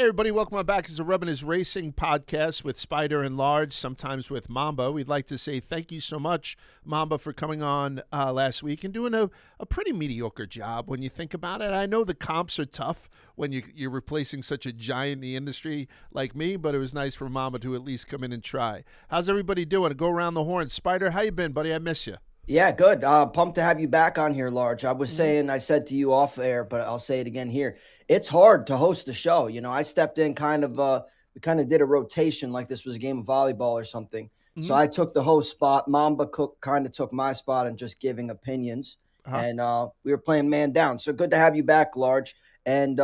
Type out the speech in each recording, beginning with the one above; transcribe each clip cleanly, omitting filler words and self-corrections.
everybody. Welcome back. It's the Rubbin is Racing podcast with Spider and Large, sometimes with Mamba. We'd like to say thank you so much, Mamba, for coming on last week and doing a pretty mediocre job when you think about it. I know the comps are tough when you're replacing such a giant in the industry like me, but it was nice for Mamba to at least come in and try. How's everybody doing? Go around the horn. Spider, how you been, buddy? I miss you. Yeah, good. Pumped to have you back on here, Large. I said to you off air, but I'll say it again here. It's hard to host a show. You know, I stepped in we kind of did a rotation like this was a game of volleyball or something. Mm-hmm. So I took the host spot. Mamba Cook kind of took my spot and just giving opinions. Uh-huh. And we were playing man down. So good to have you back, Large. And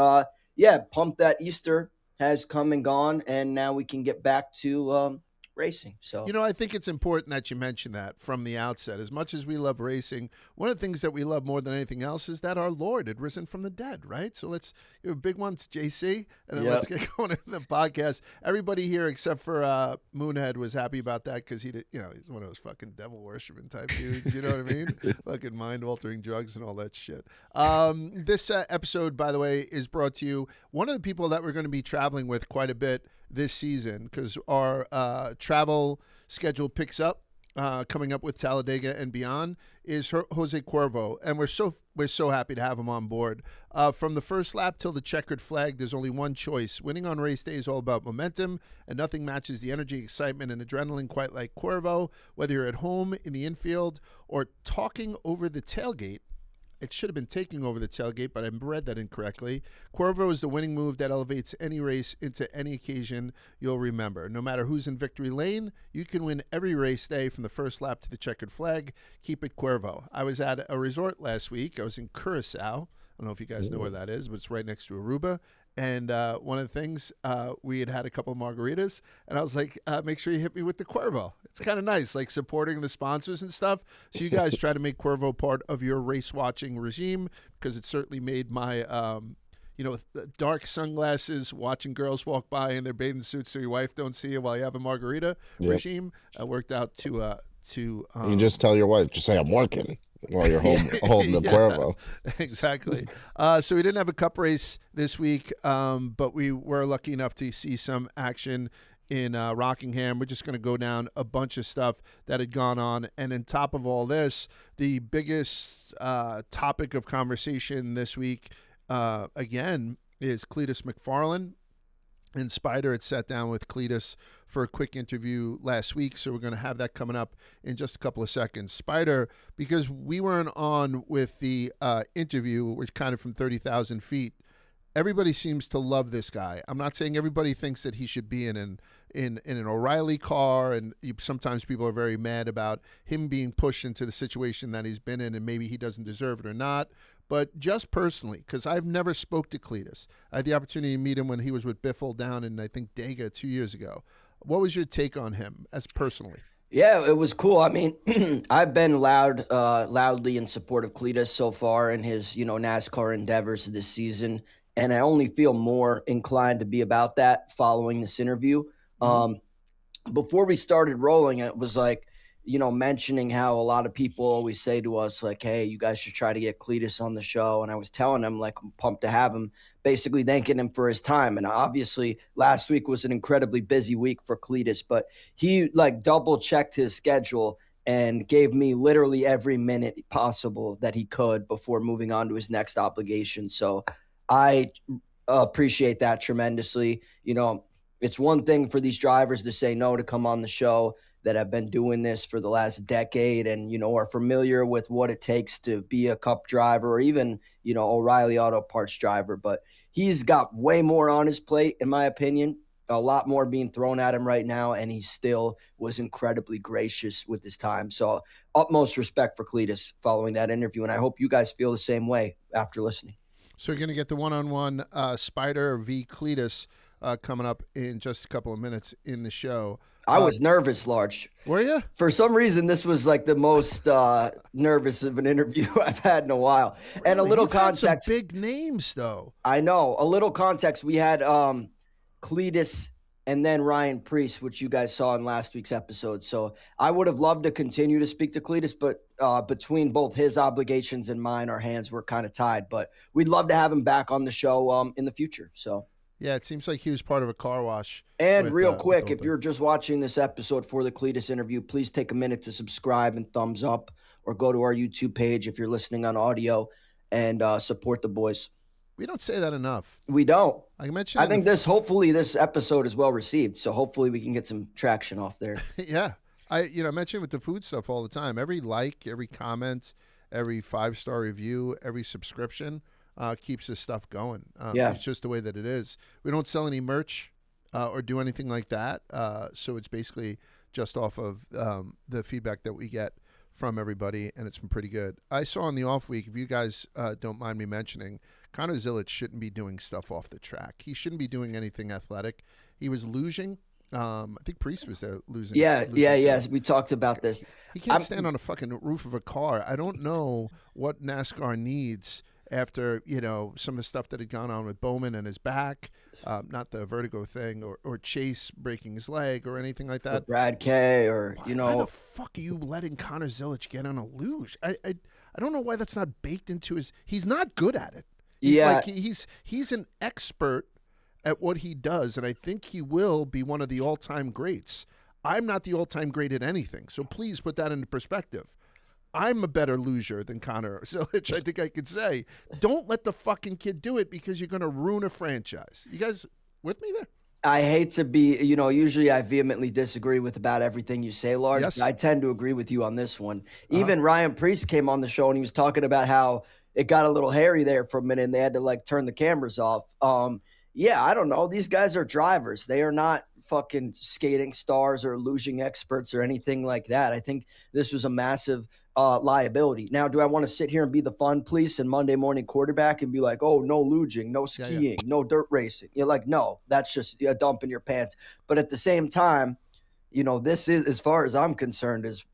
pumped that Easter has come and gone. And now we can get back to racing. So, I think it's important that you mention that from the outset. As much as we love racing, one of the things that we love more than anything else is that our Lord had risen from the dead, right? So let's give a big one to JC, and then let's get going into the podcast. Everybody here except for Moonhead was happy about that because he did, he's one of those fucking devil worshiping type dudes. You know what I mean? Fucking mind altering drugs and all that shit. This episode, by the way, is brought to you. One of the people that we're going to be traveling with quite a bit this season, because our travel schedule picks up coming up with Talladega and beyond, is Jose Cuervo, and we're so happy to have him on board. From the first lap till the checkered flag, there's only one choice. Winning on race day is all about momentum, and nothing matches the energy, excitement, and adrenaline quite like Cuervo. Whether you're at home, in the infield, or talking over the tailgate. It should have been taking over the tailgate, but I read that incorrectly. Cuervo is the winning move that elevates any race into any occasion you'll remember. No matter who's in victory lane, you can win every race day from the first lap to the checkered flag. Keep it Cuervo. I was at a resort last week. I was in Curacao. I don't know if you guys know where that is, but it's right next to Aruba. And one of the things, we had a couple of margaritas, and I was like, make sure you hit me with the Cuervo. It's kind of nice, like supporting the sponsors and stuff. So you guys try to make Cuervo part of your race-watching regime, because it certainly made my, dark sunglasses, watching girls walk by in their bathing suits so your wife don't see you while you have a margarita regime worked out to you can just tell your wife, just say, I'm working. While you're holding the Cuervo. Exactly. So we didn't have a cup race this week, but we were lucky enough to see some action in Rockingham. We're just going to go down a bunch of stuff that had gone on. And on top of all this, the biggest topic of conversation this week, again, is Cletus McFarland. And Spider had sat down with Cletus for a quick interview last week, so we're going to have that coming up in just a couple of seconds. Spider, because we weren't on with the interview, which kind of from 30,000 feet, everybody seems to love this guy. I'm not saying everybody thinks that he should be in an O'Reilly car, and sometimes people are very mad about him being pushed into the situation that he's been in, and maybe he doesn't deserve it or not. But just personally, because I've never spoke to Cletus. I had the opportunity to meet him when he was with Biffle down in, I think, Dega 2 years ago. What was your take on him as personally? Yeah, it was cool. I mean, I've been loudly in support of Cletus so far in his, NASCAR endeavors this season. And I only feel more inclined to be about that following this interview. Before we started rolling, it was like, mentioning how a lot of people always say to us, like, hey, you guys should try to get Cletus on the show. And I was telling them, like, I'm pumped to have him, basically thanking him for his time. And obviously last week was an incredibly busy week for Cletus, but he double checked his schedule and gave me literally every minute possible that he could before moving on to his next obligation. So I appreciate that tremendously. It's one thing for these drivers to say no to come on the show that have been doing this for the last decade and, are familiar with what it takes to be a Cup driver or even, O'Reilly Auto Parts driver. But he's got way more on his plate, in my opinion, a lot more being thrown at him right now, and he still was incredibly gracious with his time. So utmost respect for Cletus following that interview, and I hope you guys feel the same way after listening. So you're going to get the one-on-one Spider v. Cletus coming up in just a couple of minutes in the show. I was nervous, Large. Were you? For some reason, this was like the most nervous of an interview I've had in a while. Really? And a little You've context. had some big names, though. I know. A little context. We had Cletus and then Ryan Preece, which you guys saw in last week's episode. So I would have loved to continue to speak to Cletus, but between both his obligations and mine, our hands were kind of tied. But we'd love to have him back on the show in the future. So. Yeah, it seems like he was part of a car wash. And real quick, if you're just watching this episode for the Cletus interview, please take a minute to subscribe and thumbs up, or go to our YouTube page if you're listening on audio, and support the boys. We don't say that enough. We don't. I mentioned. I think hopefully this episode is well received, so hopefully we can get some traction off there. Yeah, I mention with the food stuff all the time. Every like, every comment, every 5-star review, every subscription keeps this stuff going. It's just the way that it is. We don't sell any merch or do anything like that, so it's basically just off of the feedback that we get from everybody, and it's been pretty good. I saw in the off week, if you guys don't mind me mentioning, Connor Zilich shouldn't be doing stuff off the track. He shouldn't be doing anything athletic. He was losing. I think Priest was there losing. Yes. We talked about this. He can't stand on a fucking roof of a car. I don't know what NASCAR needs after, some of the stuff that had gone on with Bowman and his back, not the vertigo thing, or Chase breaking his leg or anything like that. Or Brad K. Why the fuck are you letting Connor Zilich get on a luge? I don't know why that's not baked into his. He's not good at it. He's an expert at what he does, and I think he will be one of the all-time greats. I'm not the all-time great at anything, so please put that into perspective. I'm a better loser than Connor Zilich, I think I could say. Don't let the fucking kid do it, because you're going to ruin a franchise. You guys with me there? I hate to be, usually I vehemently disagree with about everything you say, Lars. Yes. But I tend to agree with you on this one. Even Ryan Priest came on the show and he was talking about how it got a little hairy there for a minute and they had to turn the cameras off. I don't know. These guys are drivers. They are not fucking skating stars or luging experts or anything like that. I think this was a massive liability. Now, do I want to sit here and be the fun police and Monday morning quarterback and be like, oh, no luging, no skiing, no dirt racing? You're like, no, that's just a dump in your pants. But at the same time, this is, as far as I'm concerned, is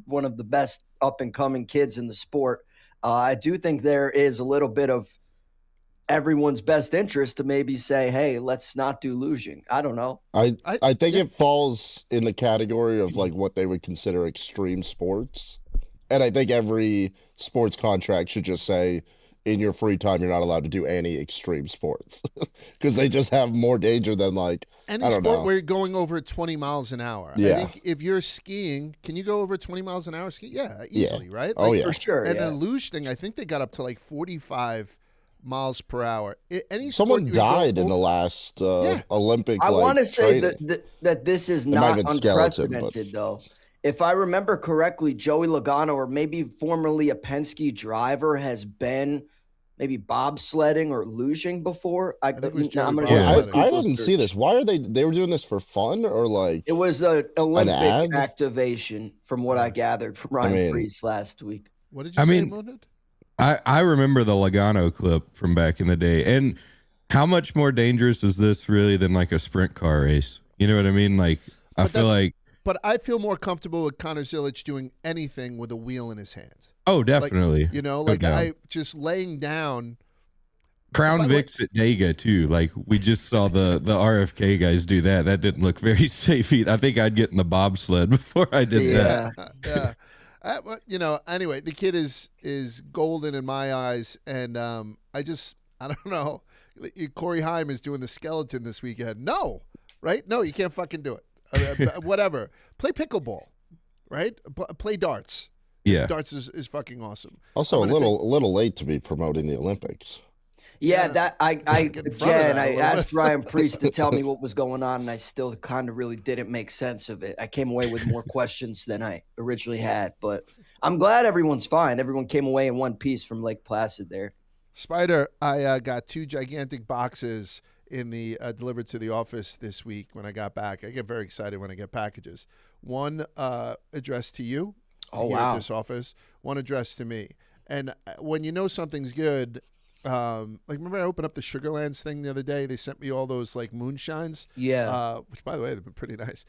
one of the best up and coming kids in the sport. I do think there is a little bit of everyone's best interest to maybe say, hey, let's not do luging. I don't know. I think it falls in the category of what they would consider extreme sports. And I think every sports contract should just say, in your free time, you're not allowed to do any extreme sports, because they just have more danger than any sport where you're going over 20 miles an hour. Yeah. I think if you're skiing, can you go over 20 miles an hour skiing? Yeah, easily, right? For sure. And a luge thing, I think they got up to 45 miles per hour. Someone died in the last Olympic. I want to say that this is not unprecedented, though. If I remember correctly, Joey Logano, or maybe formerly a Penske driver, has been maybe bobsledding or luging before. I didn't see this. Why are they were doing this for fun, or it was an Olympic activation, from what I gathered from Ryan Priest last week. What did you say, Moonhead? I remember the Logano clip from back in the day, and how much more dangerous is this really than a sprint car race? You know what I mean? But I feel more comfortable with Connor Zilich doing anything with a wheel in his hand. Oh, definitely. I just laying down. Crown Vics at Dega too. We just saw the RFK guys do that. That didn't look very safe either. I think I'd get in the bobsled before I did that. Yeah. Anyway, the kid is golden in my eyes, and I don't know. Cory Heim is doing the skeleton this weekend. No, right? No, you can't fucking do it. Whatever. Play pickleball, right? Play darts. Yeah, darts is fucking awesome. Also, a little late to be promoting the Olympics. Yeah, that I asked Ryan Priest to tell me what was going on, and I still kind of really didn't make sense of it. I came away with more questions than I originally had, but I'm glad everyone's fine. Everyone came away in one piece from Lake Placid there. Spider, I got 2 gigantic boxes in the delivered to the office this week when I got back. I get very excited when I get packages. One addressed to you at this office, one addressed to me. And when you know something's good, remember I opened up the Sugarlands thing the other day? They sent me all those moonshines. Yeah. Which, by the way, they've been pretty nice.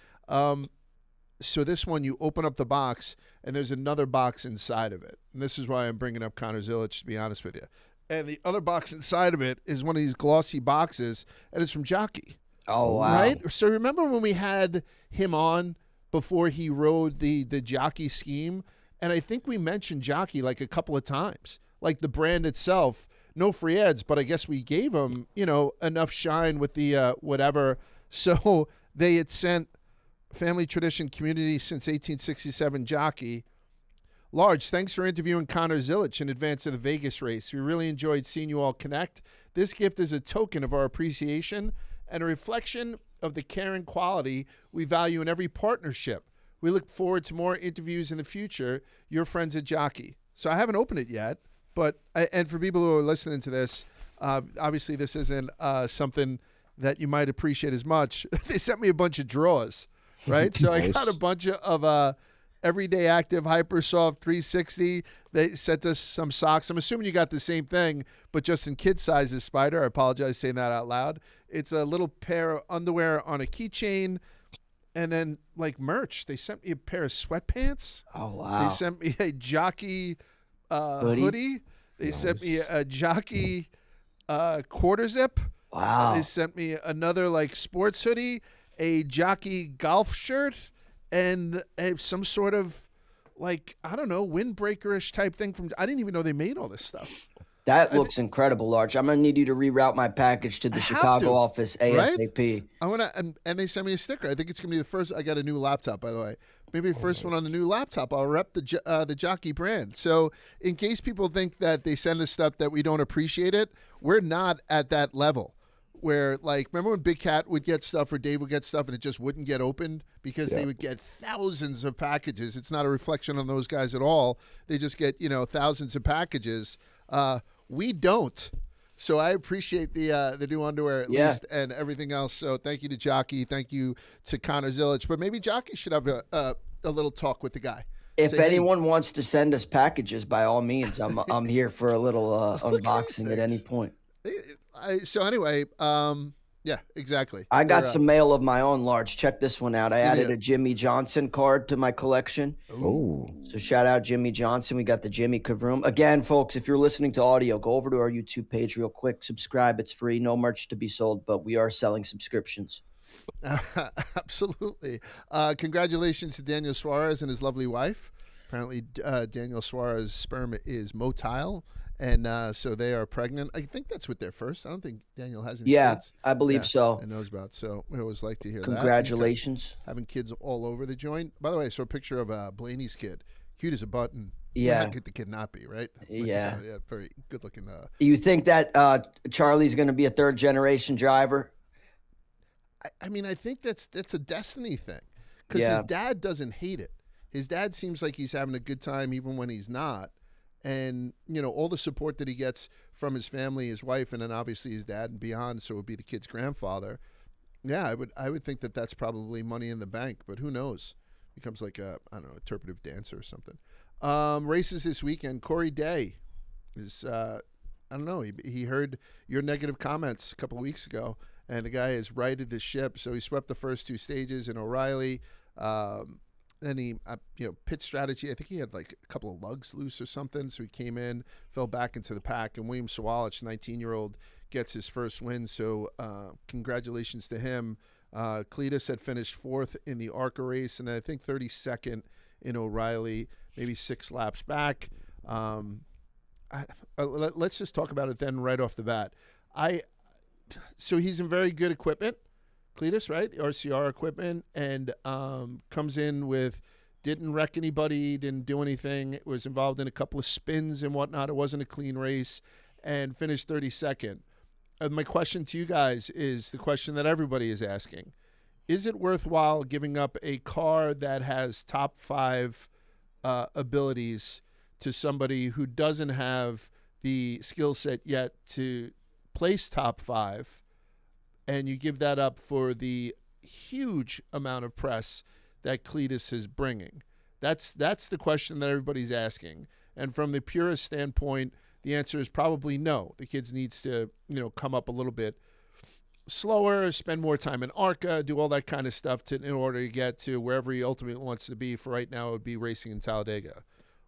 So this one, you open up the box, and there's another box inside of it. And this is why I'm bringing up Connor Zilich, to be honest with you. And the other box inside of it is one of these glossy boxes, and it's from Jockey. Oh, wow. Right? So remember when we had him on before he rode the Jockey scheme? And I think we mentioned Jockey a couple of times. The brand itself no free ads, but I guess we gave them, enough shine with the whatever. So they had sent Family Tradition Community since 1867 Jockey. Large, thanks for interviewing Connor Zilich in advance of the Vegas race. We really enjoyed seeing you all connect. This gift is a token of our appreciation and a reflection of the care and quality we value in every partnership. We look forward to more interviews in the future. Your friends at Jockey. So I haven't opened it yet, but and for people who are listening to this, obviously this isn't something that you might appreciate as much. They sent me a bunch of drawers, right? So Nice. I got a bunch of Everyday Active Hypersoft 360. They sent us some socks. I'm assuming you got the same thing, but just in kid sizes, Spider. I apologize saying that out loud. It's a little pair of underwear on a keychain, and then like merch. They sent me a pair of sweatpants. Oh, wow. They sent me a Jockey hoodie. They sent me a Jockey quarter zip. Wow. They sent me another like sports hoodie, a Jockey golf shirt, and some sort of like, I don't know, windbreaker-ish type thing from. I didn't even know they made all this stuff. That looks incredible, Large. I'm going to need you to reroute my package to the Chicago office ASAP. Right? I want to, and they sent me a sticker. I think it's going to be the first. I got a new laptop, by the way. Maybe the first one on the new laptop. I'll rep the Jockey brand. So in case people think that they send us stuff that we don't appreciate it, we're not at that level. Where, like, remember when Big Cat would get stuff or Dave would get stuff and it just wouldn't get opened because they would get thousands of packages. It's not a reflection on those guys at all. They just get, thousands of packages. We don't. So I appreciate the new underwear at least and everything else. So thank you to Jockey. Thank you to Connor Zilich. But maybe Jockey should have a little talk with the guy. If anyone wants to send us packages, by all means, I'm here for a little unboxing at any point. So anyway, yeah, exactly. I got some mail of my own, Large. Check this one out. I added a Jimmy Johnson card to my collection. Oh. So shout out Jimmy Johnson. We got the Jimmy Kavroom. Again, folks, if you're listening to audio, go over to our YouTube page real quick. Subscribe. It's free. No merch to be sold, but we are selling subscriptions. Absolutely. Congratulations to Daniel Suarez and his lovely wife. Apparently, Daniel Suarez's sperm is motile. And so they are pregnant. I think that's with their first. I don't think Daniel has any kids. I believe so. I knows about. So we always like to hear Congratulations. that. Having kids all over the joint. By the way, I saw a picture of Blaney's kid. Cute as a button. Yeah. How could the kid not be, right? Yeah. Yeah, very good looking. You think that Charlie's going to be a third generation driver? I mean, I think that's a destiny thing. Because his dad doesn't hate it. His dad seems like he's having a good time even when he's not. And, all the support that he gets from his family, his wife, and then obviously his dad and beyond, so it would be the kid's grandfather. Yeah, I would think that that's probably money in the bank, but who knows? Becomes like a interpretive dancer or something. Races this weekend. Corey Day is, I don't know, he heard your negative comments a couple of weeks ago, and the guy has righted the ship. So he swept the first two stages in O'Reilly. Then he, pit strategy. I think he had like a couple of lugs loose or something. So he came in, fell back into the pack. And William Sawalich, 19-year-old, gets his first win. So congratulations to him. Cletus had finished fourth in the ARCA race, and I think 32nd in O'Reilly, maybe 6 laps back. Let's just talk about it then right off the bat. So he's in very good equipment. Cletus, right? The RCR equipment, and comes in with, didn't wreck anybody, didn't do anything. It was involved in a couple of spins and whatnot. It wasn't a clean race, and finished 32nd. My question to you guys is the question that everybody is asking. Is it worthwhile giving up a car that has top 5 abilities to somebody who doesn't have the skill set yet to place top 5? And you give that up for the huge amount of press that Cletus is bringing? That's the question that everybody's asking. And from the purist standpoint, the answer is probably no. The kids needs to, come up a little bit slower, spend more time in ARCA, do all that kind of stuff in order to get to wherever he ultimately wants to be. For right now, it would be racing in Talladega.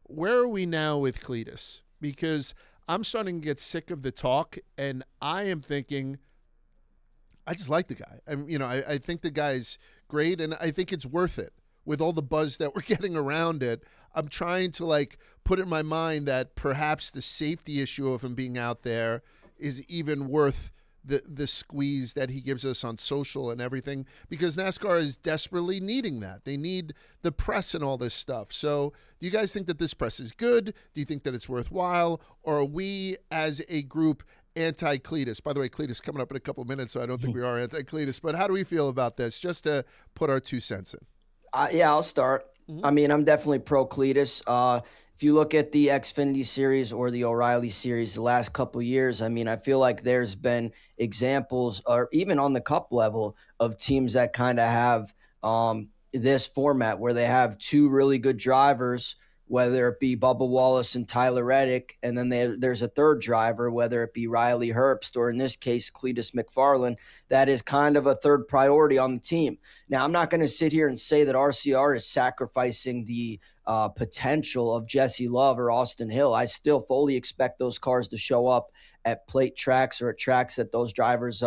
Where are we now with Cletus? Because I'm starting to get sick of the talk, and I am thinking, I just like the guy. I think the guy's great, and I think it's worth it. with all the buzz that we're getting around it, I'm trying to like put in my mind that perhaps the safety issue of him being out there is even worth the squeeze that he gives us on social and everything, because NASCAR is desperately needing that. They need the press and all this stuff. So do you guys think that this press is good? Do you think that it's worthwhile? Or are we as a group anti-Cletus? By the way, Cletus coming up in a couple of minutes, so I don't think we are anti-Cletus. But how do we feel about this? Just to put our 2 cents in. Yeah, I'll start. I mean, I'm definitely pro Cletus. If you look at the Xfinity series or the O'Reilly series the last couple of years, I mean, I feel like there's been examples, or even on the cup level, of teams that kind of have this format where they have 2 really good drivers, whether it be Bubba Wallace and Tyler Reddick, and then there's a third driver, whether it be Riley Herbst or in this case Cletus McFarland, that is kind of a third priority on the team. Now, I'm not going to sit here and say that RCR is sacrificing the potential of Jesse Love or Austin Hill. I still fully expect those cars to show up at plate tracks or at tracks that those drivers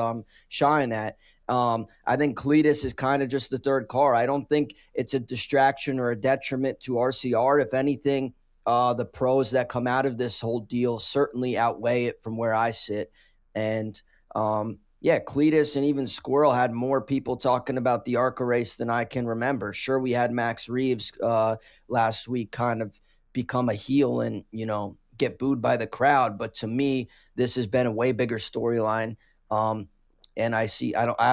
shine at. I think Cletus is kind of just the third car. I don't think it's a distraction or a detriment to RCR. If anything, the pros that come out of this whole deal certainly outweigh it from where I sit. And Cletus and even Squirrel had more people talking about the ARCA race than I can remember. Sure, we had Max Reeves last week kind of become a heel and, get booed by the crowd. But to me, this has been a way bigger storyline. And I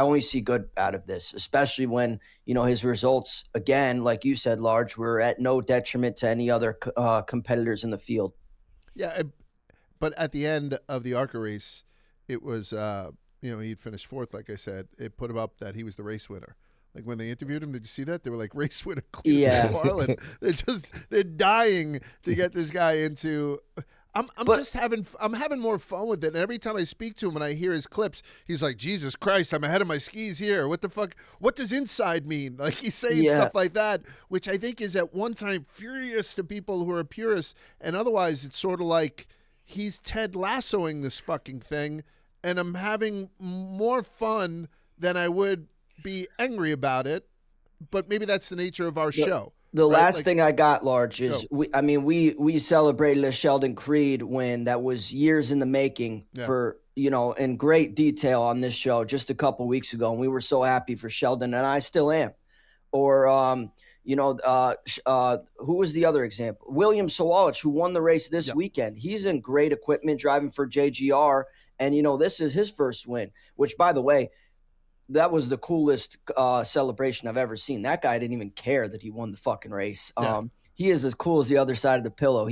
only see good out of this, especially when, his results, again, like you said, Large, were at no detriment to any other competitors in the field. Yeah, but at the end of the ARCA race, it was, he'd finished 4th, like I said. It put him up that he was the race winner. Like when they interviewed him, did you see that? They were like, race winner, Cletus McFarland. They're dying to get this guy into. I'm having more fun with it. And every time I speak to him and I hear his clips, he's like, Jesus Christ, I'm ahead of my skis here. What the fuck? What does inside mean? Like he's saying stuff like that, which I think is at one time furious to people who are purists. And otherwise it's sort of like he's Ted Lassoing this fucking thing. And I'm having more fun than I would be angry about it. But maybe that's the nature of our show. The last thing I got, Large, is we celebrated a Sheldon Creed win that was years in the making for, in great detail on this show just a couple weeks ago. And we were so happy for Sheldon, and I still am. Or, who was the other example? William Sawalich, who won the race this weekend. He's in great equipment driving for JGR. And, this is his first win, which, by the way, that was the coolest celebration I've ever seen. That guy didn't even care that he won the fucking race. He is as cool as the other side of the pillow.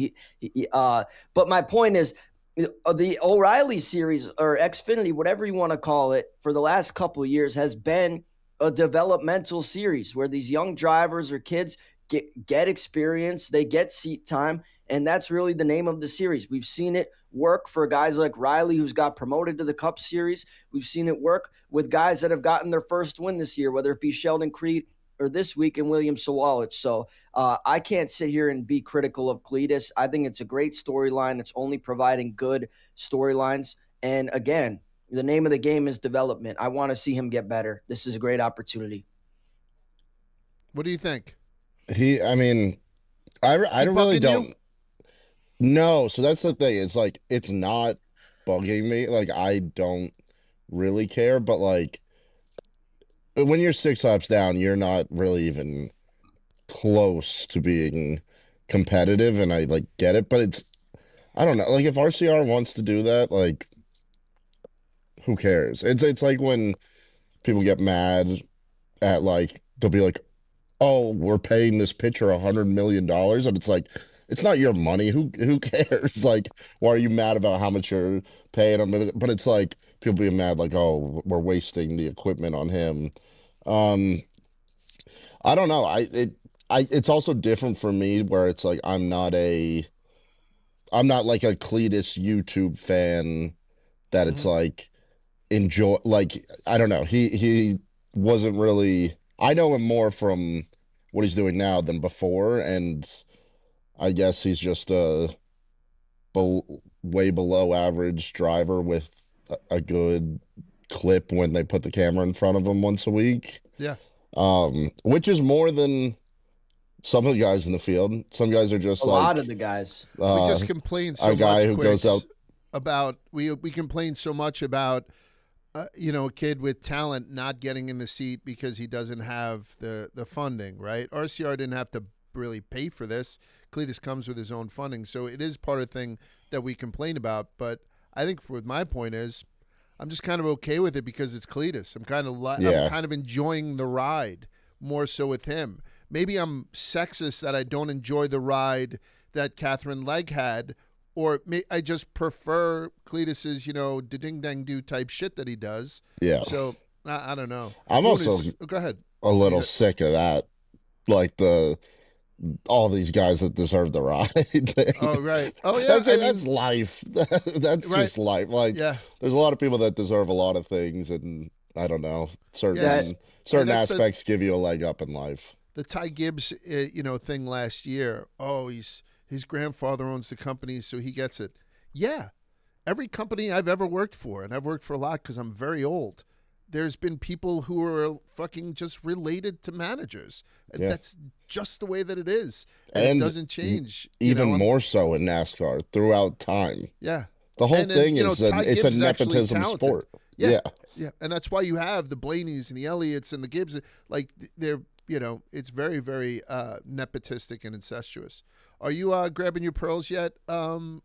But my point is, the O'Reilly series or Xfinity, whatever you want to call it, for the last couple of years has been a developmental series where these young drivers or kids get experience, they get seat time, and that's really the name of the series. We've seen it work for guys like Riley, who's got promoted to the Cup Series. We've seen it work with guys that have gotten their first win this year, whether it be Sheldon Creed or this week in William Sawalich. So I can't sit here and be critical of Cletus. I think it's a great storyline. It's only providing good storylines. And again, the name of the game is development. I want to see him get better. This is a great opportunity. What do you think? I really don't. You? No, so that's the thing. It's like, it's not bugging me. Like, I don't really care, but like, when you're 6 laps down, you're not really even close to being competitive, and I like get it, but I don't know. Like, if RCR wants to do that, like, who cares? It's like when people get mad at, like, they'll be like, oh, we're paying this pitcher $100 million, and it's like, it's not your money. Who cares? Like, why are you mad about how much you're paying him? But it's like people being mad, like, oh, we're wasting the equipment on him. I don't know. It's also different for me where it's like I'm not like a Cletus YouTube fan that it's like enjoy. Like, I don't know. He wasn't really. I know him more from what he's doing now than before, and I guess he's just a way below average driver with a good clip when they put the camera in front of him once a week. Yeah. Which is more than some of the guys in the field. Some guys are just a lot of the guys. We just complain so a guy much who goes out about we complain so much about a kid with talent not getting in the seat because he doesn't have the funding, right? RCR didn't have to really pay for this. Cletus comes with his own funding, so it is part of the thing that we complain about. But I think my point is, I'm just kind of okay with it because it's Cletus. I'm kind of enjoying the ride more so with him. Maybe I'm sexist that I don't enjoy the ride that Catherine Legg had, or I just prefer Cletus's, da-ding-dang-do type shit that he does. Yeah. So, I don't know. I'm also go ahead. A little sick of that. Like all these guys that deserve the ride thing. Oh, right. Oh, yeah. That's life. That's right. Just life. Like, there's a lot of people that deserve a lot of things, and I don't know, certain aspects give you a leg up in life. The Ty Gibbs, thing last year. Oh, his grandfather owns the company, so he gets it. Yeah, every company I've ever worked for, and I've worked for a lot because I'm very old, there's been people who are fucking just related to managers. Yeah. That's just the way that it is. And it doesn't change. Even more so in NASCAR throughohout time. Yeah. The whole thing is it's a nepotism sport. Yeah. Yeah. And that's why you have the Blaneys and the Elliots and the Gibbs. Like, they're, it's very, very nepotistic and incestuous. Are you grabbing your pearls yet, Moon,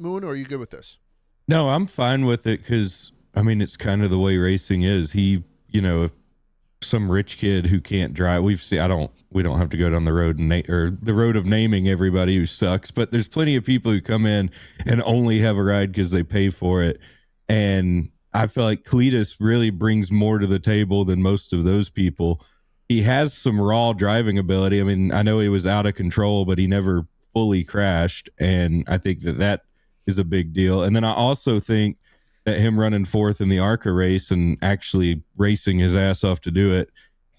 or are you good with this? No, I'm fine with it because, it's kind of the way racing is. He, if some rich kid who can't drive, we don't have to go down the road or the road of naming everybody who sucks, but there's plenty of people who come in and only have a ride because they pay for it. And I feel like Cletus really brings more to the table than most of those people. He has some raw driving ability. I know he was out of control, but he never fully crashed. And I think that is a big deal. And then I also think that him running fourth in the ARCA race and actually racing his ass off to do it,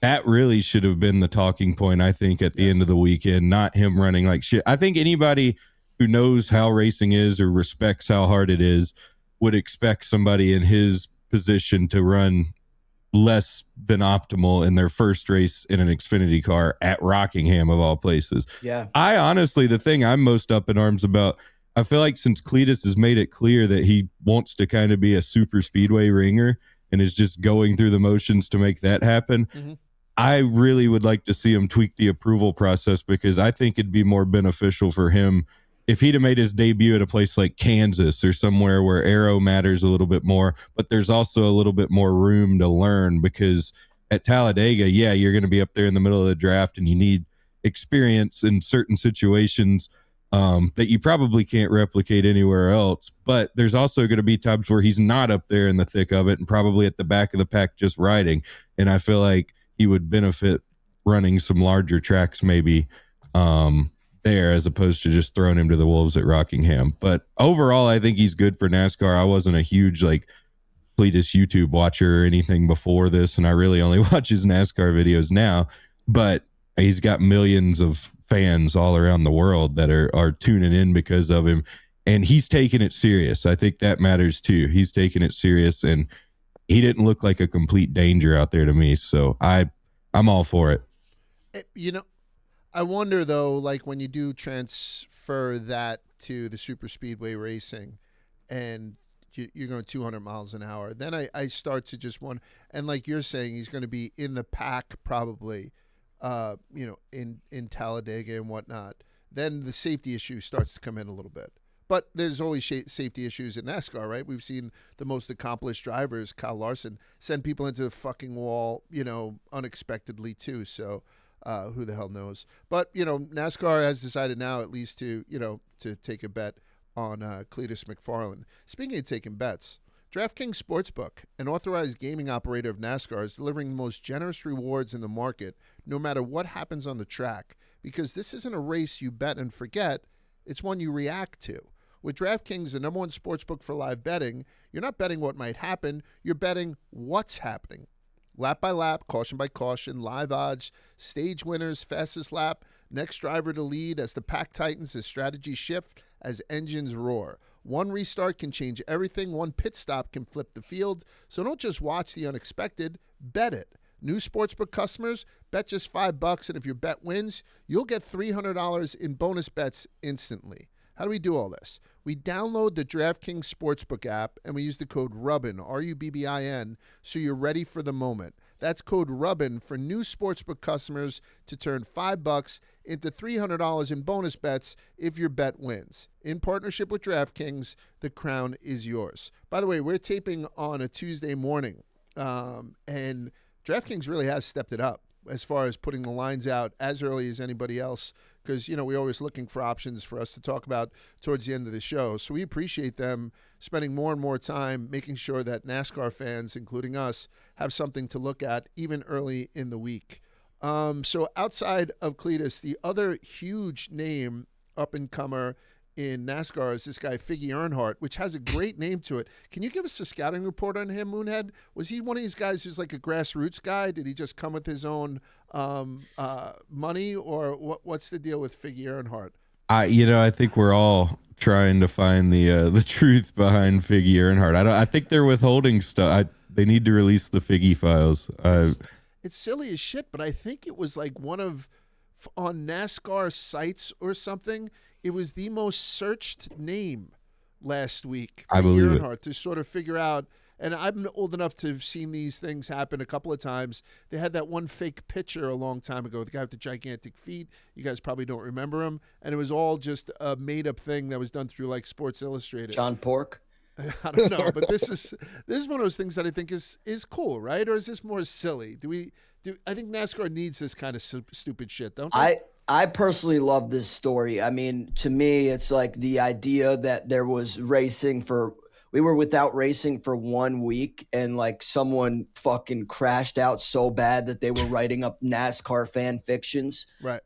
that really should have been the talking point, I think, at the end of the weekend, not him running like shit. I think anybody who knows how racing is or respects how hard it is would expect somebody in his position to run less than optimal in their first race in an Xfinity car at Rockingham, of all places. Yeah. I honestly, the thing I'm most up in arms about, I feel like since Cletus has made it clear that he wants to kind of be a super speedway ringer and is just going through the motions to make that happen, I really would like to see him tweak the approval process, because I think it'd be more beneficial for him if he'd have made his debut at a place like Kansas or somewhere where aero matters a little bit more, but there's also a little bit more room to learn, because at Talladega, you're going to be up there in the middle of the draft and you need experience in certain situations that you probably can't replicate anywhere else. But there's also going to be times where he's not up there in the thick of it and probably at the back of the pack just riding. And I feel like he would benefit running some larger tracks maybe there, as opposed to just throwing him to the wolves at Rockingham. But overall, I think he's good for NASCAR. I wasn't a huge Cletus YouTube watcher or anything before this, and I really only watch his NASCAR videos now. But he's got millions of fans all around the world that are tuning in because of him, and he's taking it serious. I think that matters too. He's taking it serious, and he didn't look like a complete danger out there to me. So I'm all for it. I wonder though, when you do transfer that to the super speedway racing and you're going 200 miles an hour, then I start to just wonder, and like you're saying, he's going to be in the pack probably, in Talladega and whatnot. Then the safety issue starts to come in a little bit. But there's always safety issues in NASCAR, right? We've seen the most accomplished drivers, Kyle Larson, send people into the fucking wall, unexpectedly too. So who the hell knows? But, NASCAR has decided now at least to take a bet on Cletus McFarland. Speaking of taking bets, DraftKings Sportsbook, an authorized gaming operator of NASCAR, is delivering the most generous rewards in the market no matter what happens on the track, because this isn't a race you bet and forget, it's one you react to. With DraftKings, the #1 sportsbook for live betting, you're not betting what might happen, you're betting what's happening. Lap by lap, caution by caution, live odds, stage winners, fastest lap, next driver to lead as the pack tightens, as strategies shift, as engines roar. One restart can change everything. One pit stop can flip the field. So don't just watch the unexpected, bet it. New sportsbook customers, bet just $5, and if your bet wins, you'll get $300 in bonus bets instantly. How do we do all this? We download the DraftKings Sportsbook app, and we use the code RUBBIN, R-U-B-B-I-N, so you're ready for the moment. That's code RUBBIN for new sportsbook customers to turn $5 into $300 in bonus bets if your bet wins. In partnership with DraftKings, the crown is yours. By the way, we're taping on a Tuesday morning, and DraftKings really has stepped it up as far as putting the lines out as early as anybody else, because, we're always looking for options for us to talk about towards the end of the show. So we appreciate them spending more and more time making sure that NASCAR fans, including us, have something to look at even early in the week. So outside of Cletus, the other huge name up-and-comer in NASCAR is this guy, Figgy Nhard, which has a great name to it. Can you give us a scouting report on him, Moonhead? Was he one of these guys who's like a grassroots guy? Did he just come with his own money, or what's the deal with Figgy Nhard? I think we're all trying to find the truth behind Figgy Nhard. I think they're withholding stuff. They need to release the Figgy files. It's silly as shit, but I think it was like on NASCAR sites or something. It was the most searched name last week. I believe it. To sort of figure out, and I'm old enough to have seen these things happen a couple of times. They had that one fake picture a long time ago, the guy with the gigantic feet. You guys probably don't remember him. And it was all just a made-up thing that was done through like Sports Illustrated. John Pork? I don't know, but this is one of those things that I think is cool, right? Or is this more silly? I think NASCAR needs this kind of stupid shit, don't they? I personally love this story. I mean, to me, it's like the idea that there was we were without racing for 1 week, and like someone fucking crashed out so bad that they were writing up NASCAR fan fictions. Right.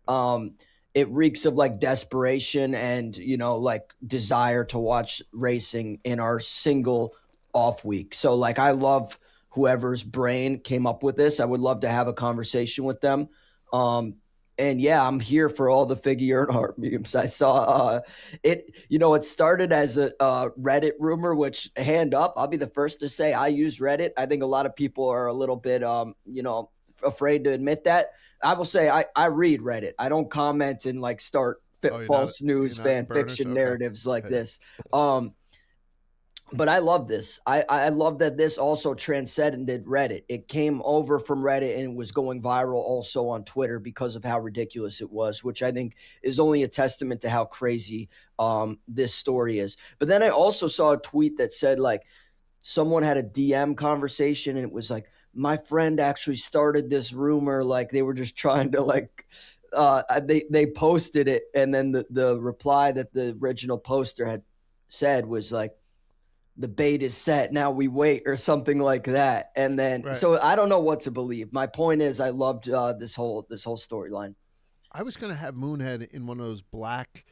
It reeks of like desperation and, like desire to watch racing in our single off week. So like, I love whoever's brain came up with this. I would love to have a conversation with them. And yeah, I'm here for all the Figgy Nhard memes. I saw it. It started as a Reddit rumor, which, hand up, I'll be the first to say I use Reddit. I think a lot of people are a little bit, afraid to admit that. I will say I read Reddit. I don't comment and like start false news fan fiction narratives like this. But I love this. I love that this also transcended Reddit. It came over from Reddit and was going viral also on Twitter because of how ridiculous it was, which I think is only a testament to how crazy this story is. But then I also saw a tweet that said like someone had a DM conversation and it was like, my friend actually started this rumor. Like they were just trying to like they posted it. And then the reply that the original poster had said was like, the bait is set, now we wait, or something like that. And then, right. So I don't know what to believe. My point is, I loved this whole storyline. I was going to have Moonhead in one of those black,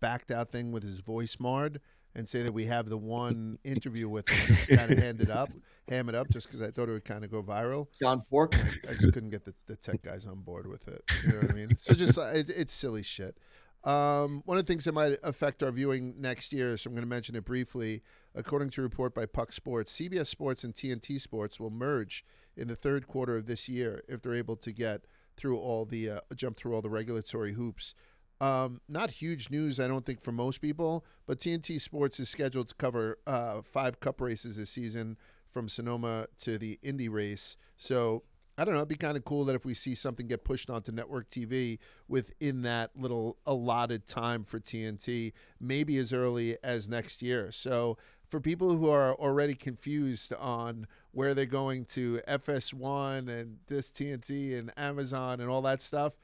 backed out thing with his voice marred, and say that we have the one interview with him, just kind of ham it up, just because I thought it would kind of go viral. John Pork. I just couldn't get the tech guys on board with it. You know what I mean? So just it's silly shit. One of the things that might affect our viewing next year, so I'm going to mention it briefly. According to a report by Puck Sports, CBS Sports and TNT Sports will merge in the third quarter of this year if they're able to get through all the jump through all the regulatory hoops. Not huge news, I don't think, for most people, but TNT Sports is scheduled to cover 5 Cup races this season, from Sonoma to the Indy race. So I don't know, it'd be kind of cool that if we see something get pushed onto network TV within that little allotted time for TNT, maybe as early as next year. So for people who are already confused on where they're going to FS1 and this TNT and Amazon and all that stuff,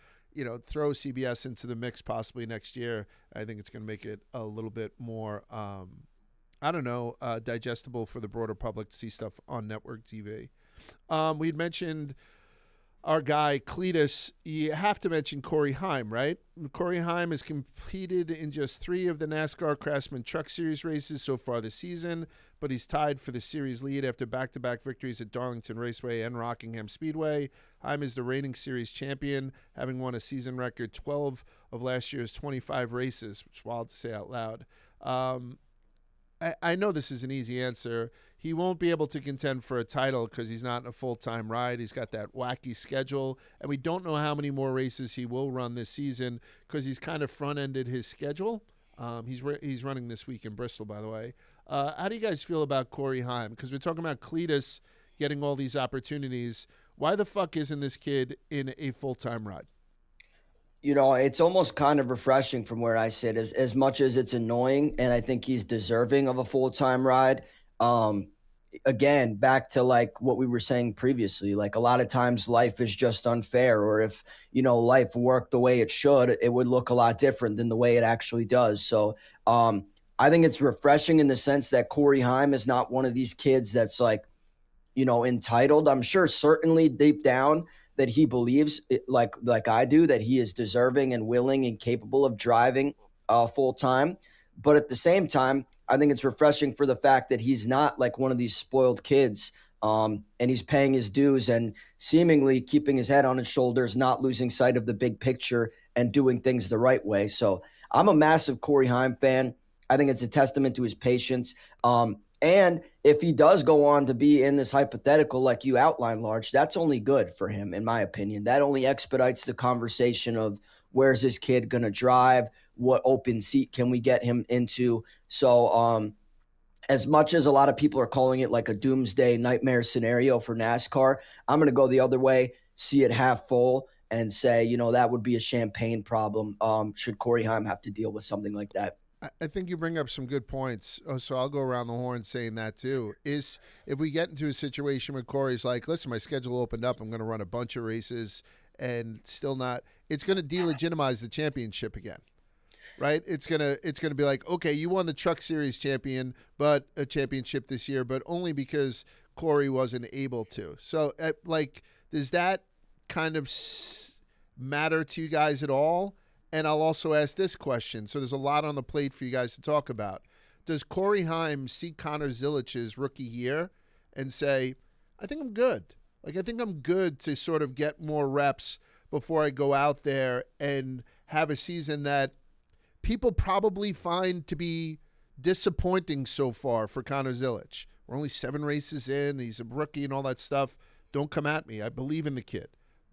throw CBS into the mix possibly next year. I think it's going to make it a little bit more, digestible for the broader public to see stuff on network TV. We'd mentioned our guy Cletus. You have to mention Cory Heim, right? Cory Heim has competed in just 3 of the NASCAR Craftsman Truck Series races so far this season, but he's tied for the series lead after back-to-back victories at Darlington Raceway and Rockingham Speedway. Heim is the reigning series champion, having won a season record 12 of last year's 25 races, which is wild to say out loud. I know this is an easy answer. he won't be able to contend for a title because he's not in a full-time ride. He's got that wacky schedule, and we don't know how many more races he will run this season because he's kind of front-ended his schedule. He's running this week in Bristol, by the way. How do you guys feel about Cory Heim? Because we're talking about Cletus getting all these opportunities. Why the fuck isn't this kid in a full-time ride? You know, it's almost kind of refreshing from where I sit, as much as it's annoying, and I think he's deserving of a full-time ride. Again, back to like what we were saying previously, like a lot of times life is just unfair, or if, you know, life worked the way it should, it would look a lot different than the way it actually does. So I think it's refreshing in the sense that Cory Heim is not one of these kids that's like, you know, entitled. I'm sure certainly deep down that he believes it, like I do, that he is deserving and willing and capable of driving full time. But at the same time, I think it's refreshing for the fact that he's not like one of these spoiled kids, and he's paying his dues and seemingly keeping his head on his shoulders, not losing sight of the big picture and doing things the right way. So I'm a massive Cory Heim fan. I think it's a testament to his patience. And if he does go on to be in this hypothetical like you outlined, Large, that's only good for him, in my opinion. That only expedites the conversation of where's this kid going to drive, what open seat can we get him into. So as much as a lot of people are calling it like a doomsday nightmare scenario for NASCAR, I'm going to go the other way, see it half full, and say, you know, that would be a champagne problem should Cory Heim have to deal with something like that. I think you bring up some good points. So I'll go around the horn saying that too. Is if we get into a situation where Cory's like, listen, my schedule opened up, I'm going to run a bunch of races and still not, it's going to delegitimize the championship again, right? It's going to be like, okay, you won the Truck Series championship this year, but only because Cory wasn't able to. So like, does that kind of matter to you guys at all? And I'll also ask this question. So there's a lot on the plate for you guys to talk about. Does Cory Heim see Connor Zilich's rookie year and say, I think I'm good. Like, I think I'm good to sort of get more reps before I go out there and have a season that people probably find to be disappointing so far for Connor Zilich. We're only 7 races in. He's a rookie and all that stuff. Don't come at me. I believe in the kid.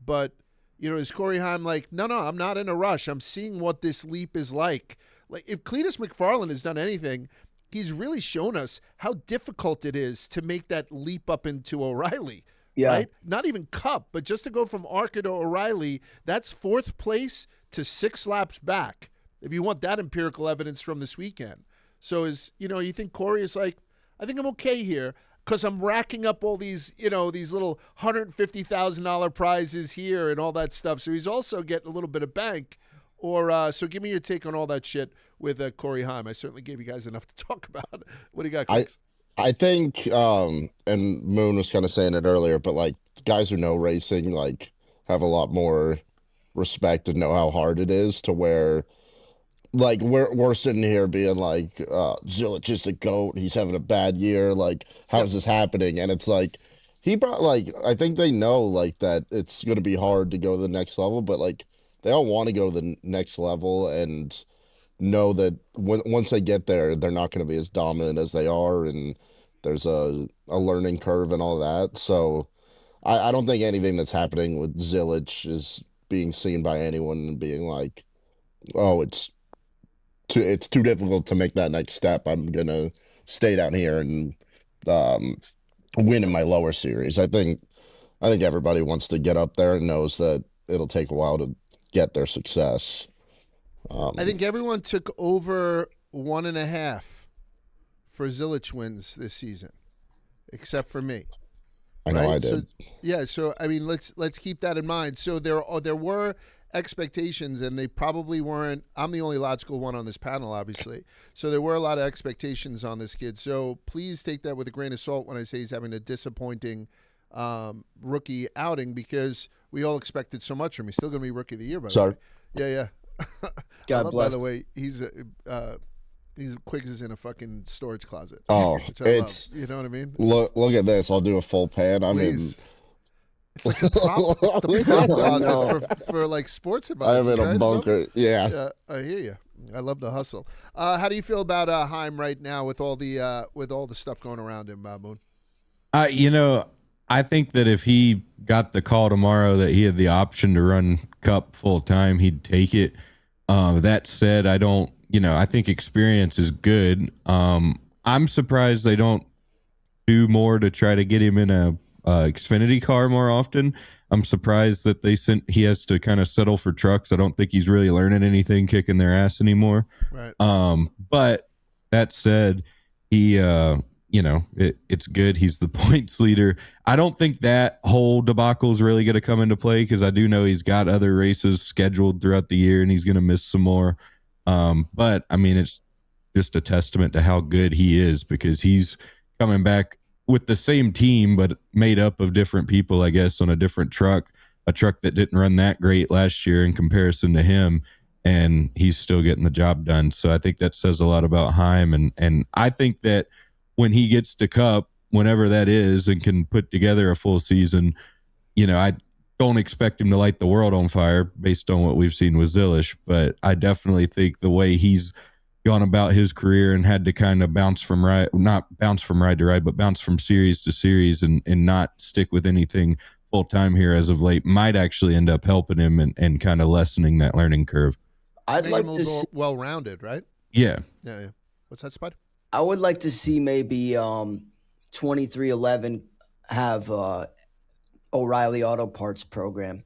But you know, is Cory Heim like, no, I'm not in a rush. I'm seeing what this leap is like. Like, if Cletus McFarland has done anything, he's really shown us how difficult it is to make that leap up into O'Reilly. Yeah. Right? Not even Cup, but just to go from ARCA to O'Reilly, that's 4th place to 6 laps back, if you want that empirical evidence from this weekend. So you think Cory is like, I think I'm okay here, because I'm racking up all these, these little $150,000 prizes here and all that stuff. So he's also getting a little bit of bank. So give me your take on all that shit with Cory Heim. I certainly gave you guys enough to talk about. What do you got, Chris? I think, and Moon was kind of saying it earlier, but like guys who know racing, like have a lot more respect and know how hard it is, to where like we're sitting here being like, Zilich is the GOAT. He's having a bad year. Like, how's this happening? And it's like, I think they know like that it's going to be hard to go to the next level, but like they all want to go to the next level and know that once they get there, they're not going to be as dominant as they are. And there's a learning curve and all that. So I don't think anything that's happening with Zilich is being seen by anyone and being like, oh, it's too difficult to make that next step. I'm going to stay down here and win in my lower series. I think everybody wants to get up there and knows that it'll take a while to get their success. I think everyone took over 1.5 for Zilich wins this season, except for me. I know, right? I did. So I mean, let's keep that in mind. So there were expectations, and they probably weren't. I'm the only logical one on this panel, obviously. So there were a lot of expectations on this kid. So please take that with a grain of salt when I say he's having a disappointing rookie outing, because we all expected so much from him. He's still going to be rookie of the year, by the way. Yeah. God bless. By the way, he's quick as in a fucking storage closet. Oh, it's love. You know what I mean? Look at this. I'll do a full pan. I mean, it's like the prop closet for like sports advice. I have it in a bunker. Yeah, I hear you. I love the hustle. How do you feel about Heim right now with all the stuff going around him, Moon? I think that if he got the call tomorrow that he had the option to run Cup full time, he'd take it. That said, I think experience is good. I'm surprised they don't do more to try to get him in a Xfinity car more often. I'm surprised that he has to kind of settle for trucks. I don't think he's really learning anything kicking their ass anymore. Right. But that said, he, it's good. He's the points leader. I don't think that whole debacle is really going to come into play because I do know he's got other races scheduled throughout the year and he's going to miss some more. But I mean, it's just a testament to how good he is because he's coming back with the same team, but made up of different people, I guess, on a different truck, a truck that didn't run that great last year in comparison to him. And he's still getting the job done. So I think that says a lot about Heim. And I think that when he gets to Cup, whenever that is, and can put together a full season, I don't expect him to light the world on fire based on what we've seen with Zilich. But I definitely think the way he's gone about his career and had to kind of bounce from ride to ride, but bounce from series to series and not stick with anything full time here as of late might actually end up helping him and kind of lessening that learning curve. I'd like to see well-rounded, right? Yeah. Yeah. What's that, Spud? I would like to see maybe 2311 have O'Reilly Auto Parts program.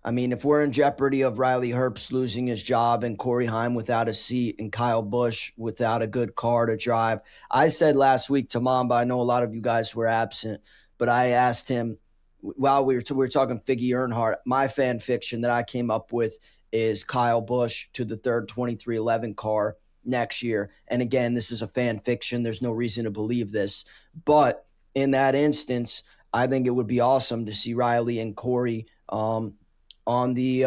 I mean, if we're in jeopardy of Riley Herbst losing his job and Cory Heim without a seat and Kyle Busch without a good car to drive. I said last week to Mamba, I know a lot of you guys were absent, but I asked him while we were talking Figgy Earnhardt, my fan fiction that I came up with is Kyle Busch to the third 2311 car next year. And again, this is a fan fiction. There's no reason to believe this. But in that instance, I think it would be awesome to see Riley and Cory on the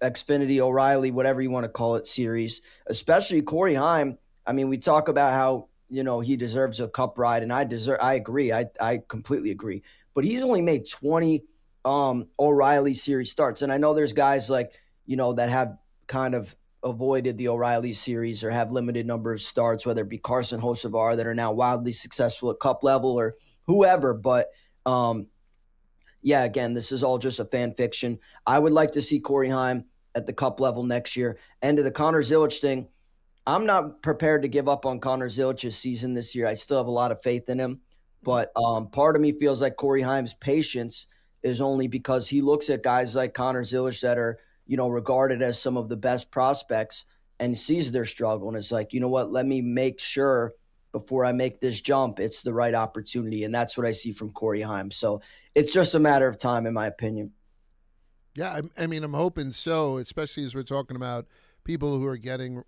Xfinity O'Reilly, whatever you want to call it, series, especially Cory Heim. I mean, we talk about how, he deserves a Cup ride, and I agree. I completely agree. But he's only made 20 O'Reilly series starts. And I know there's guys like, that have kind of avoided the O'Reilly series or have limited number of starts, whether it be Carson Hocevar that are now wildly successful at Cup level or whoever. But, yeah, again, this is all just a fan fiction. I would like to see Cory Heim at the Cup level next year. And to the Connor Zilich thing, I'm not prepared to give up on Connor Zilich's season this year. I still have a lot of faith in him. But part of me feels like Cory Heim's patience is only because he looks at guys like Connor Zilich that are, regarded as some of the best prospects and sees their struggle. And it's like, you know what, let me make sure before I make this jump, it's the right opportunity. And that's what I see from Cory Heim. So it's just a matter of time, in my opinion. Yeah, I mean, I'm hoping so, especially as we're talking about people who are getting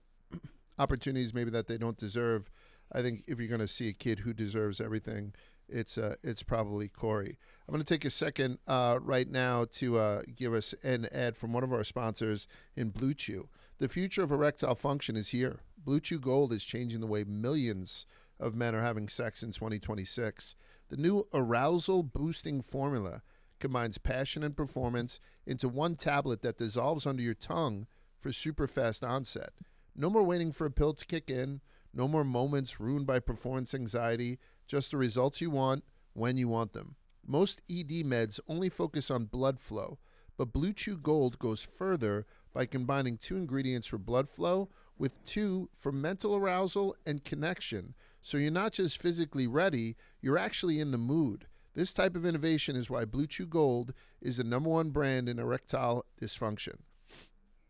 opportunities maybe that they don't deserve. I think if you're going to see a kid who deserves everything, it's probably Cory. I'm going to take a second right now to give us an ad from one of our sponsors in Blue Chew. The future of erectile function is here. Blue Chew Gold is changing the way millions of men are having sex in 2026. The new arousal-boosting formula combines passion and performance into one tablet that dissolves under your tongue for super fast onset. No more waiting for a pill to kick in. No more moments ruined by performance anxiety. Just the results you want when you want them. Most ED meds only focus on blood flow, but Blue Chew Gold goes further by combining 2 ingredients for blood flow with 2 for mental arousal and connection. So you're not just physically ready, you're actually in the mood. This type of innovation is why Blue Chew Gold is the number 1 brand in erectile dysfunction.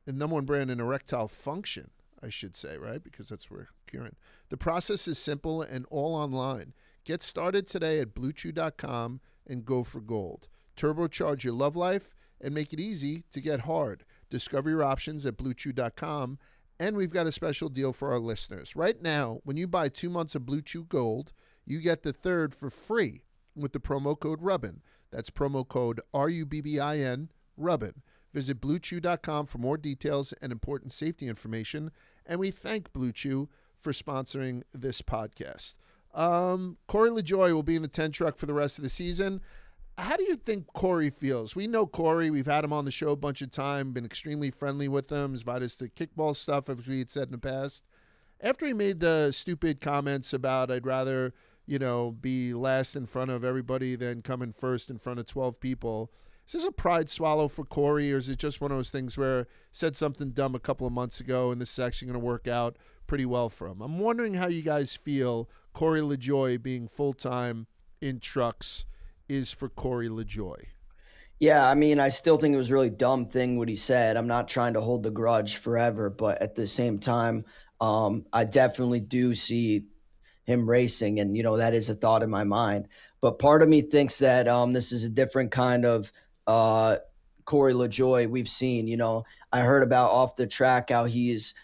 The number 1 brand in erectile function, I should say, right? Because that's where curing. The process is simple and all online. Get started today at BlueChew.com and go for gold. Turbocharge your love life and make it easy to get hard. Discover your options at BlueChew.com. And we've got a special deal for our listeners. Right now, when you buy 2 months of Blue Chew Gold, you get the third for free with the promo code Rubbin. That's promo code RUBBIN, Rubbin. Visit BlueChew.com for more details and important safety information. And we thank Blue Chew for sponsoring this podcast. Corey LaJoie will be in the 10 truck for the rest of the season. How do you think Cory feels? We know Cory. We've had him on the show a bunch of time, been extremely friendly with him. He's invited us to kickball stuff, as we had said in the past. After he made the stupid comments about I'd rather, be last in front of everybody than come in first in front of 12 people, is this a pride swallow for Cory, or is it just one of those things where said something dumb a couple of months ago and this is actually going to work out pretty well for him? I'm wondering how you guys feel Cory LaJoie being full-time in trucks is for Cory LaJoie. Yeah, I mean, I still think it was a really dumb thing what he said. I'm not trying to hold the grudge forever, but at the same time, I definitely do see him racing, and that is a thought in my mind. But part of me thinks that this is a different kind of Cory LaJoie we've seen. I heard about off the track how he's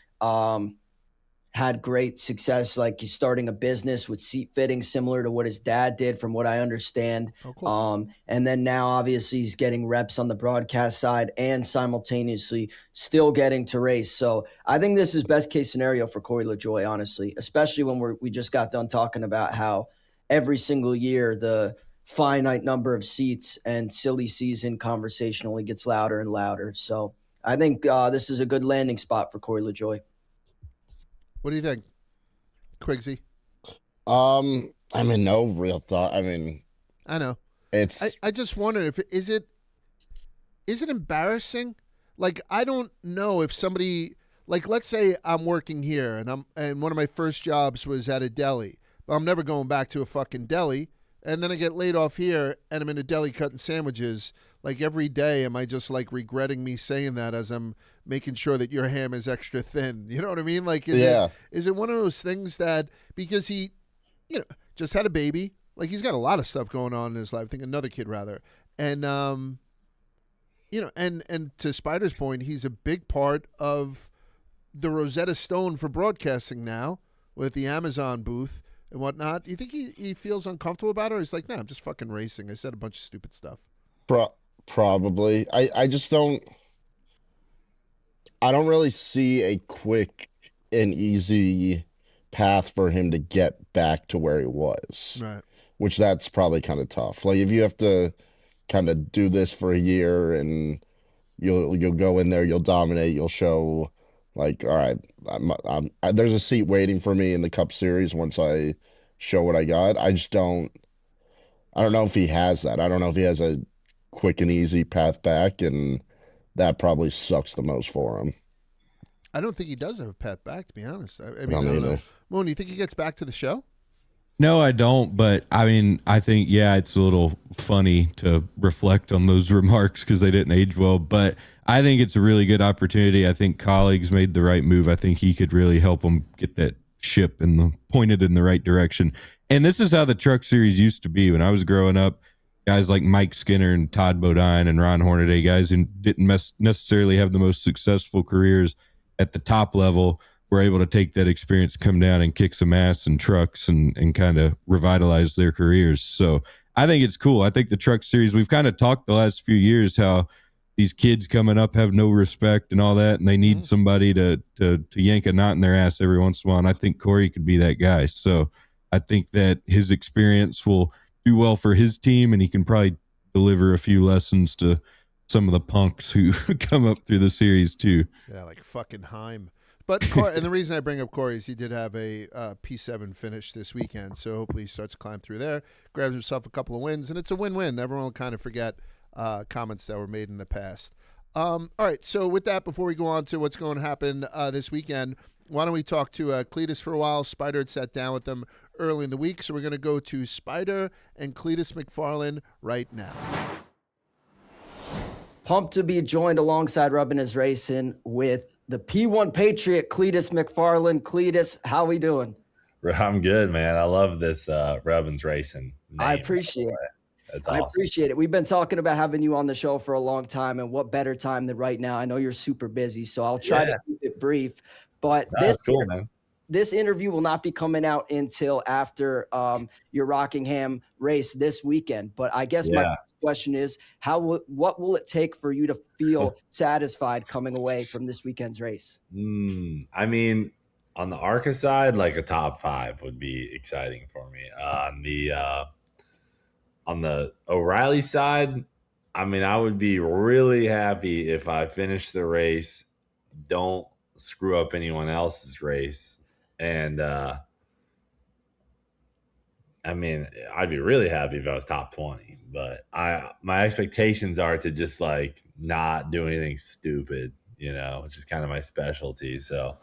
had great success, like he's starting a business with seat fitting similar to what his dad did, from what I understand. Oh, cool. And then now obviously he's getting reps on the broadcast side and simultaneously still getting to race. So I think this is best case scenario for Cory LaJoie, honestly, especially when we just got done talking about how every single year the finite number of seats and silly season conversation only gets louder and louder. So I think this is a good landing spot for Cory LaJoie. What do you think, Quigsy? I mean, no real thought. I mean, I know. I just wonder if is it embarrassing? Like, I don't know if somebody, like, let's say I'm working here and one of my first jobs was at a deli, but I'm never going back to a fucking deli. And then I get laid off here and I'm in a deli cutting sandwiches. Like, every day, am I just like regretting me saying that as I'm making sure that your ham is extra thin? You know what I mean? Like, is it one of those things that, because he, just had a baby, like he's got a lot of stuff going on in his life, I think another kid rather. And, and to Spider's point, he's a big part of the Rosetta Stone for broadcasting now with the Amazon booth and whatnot. Do you think he feels uncomfortable about it? Or he's like, nah, I'm just fucking racing. I said a bunch of stupid stuff. Probably. I just don't really see a quick and easy path for him to get back to where he was. Right. Which that's probably kind of tough. Like, if you have to kind of do this for a year and you'll go in there, you'll dominate, you'll show like, all right, there's a seat waiting for me in the Cup Series once I show what I got. I don't know if he has that. I don't know if he has a quick and easy path back, and that probably sucks the most for him. I don't think he does have a path back, to be honest. I mean, I don't know. Moon, you think he gets back to the show? No, I don't. But I mean, I think, it's a little funny to reflect on those remarks because they didn't age well. But I think it's a really good opportunity. I think colleagues made the right move. I think he could really help them get that ship pointed in the right direction. And this is how the Truck Series used to be when I was growing up. Guys like Mike Skinner and Todd Bodine and Ron Hornaday, guys who didn't necessarily have the most successful careers at the top level, were able to take that experience, come down and kick some ass in trucks and kind of revitalize their careers. So I think it's cool. I think the Truck Series, we've kind of talked the last few years how these kids coming up have no respect and all that, and they need somebody to yank a knot in their ass every once in a while. And I think Cory could be that guy. So I think that his experience will do well for his team, and he can probably deliver a few lessons to some of the punks who come up through the series too. Yeah, like fucking Heim. But and the reason I bring up Cory is he did have a P7 finish this weekend, so hopefully he starts to climb through there, grabs himself a couple of wins, and it's a win-win. Everyone will kind of forget comments that were made in the past. All right, so with that, before we go on to what's going to happen this weekend, why don't we talk to Cletus for a while? Spider had sat down with them early in the week, so we're going to go to Spider and Cletus McFarland right now. Pumped to be joined alongside Rubbin is Racing with the P1 Patriot, Cletus McFarland. Cletus, how we doing? I'm good, man. I love this Rubbin's Racing name. I appreciate it. That's awesome. I appreciate it. We've been talking about having you on the show for a long time, and what better time than right now? I know you're super busy, so I'll try to keep it brief. But that's cool, man. This interview will not be coming out until after your Rockingham race this weekend. But I guess my question is, what will it take for you to feel satisfied coming away from this weekend's race? I mean, on the ARCA on the O'Reilly side, I mean, I would be really happy if I finish the race, don't screw up anyone else's race. And, I mean, I'd be really happy if I was top 20, but my expectations are to just like not do anything stupid, which is kind of my specialty. So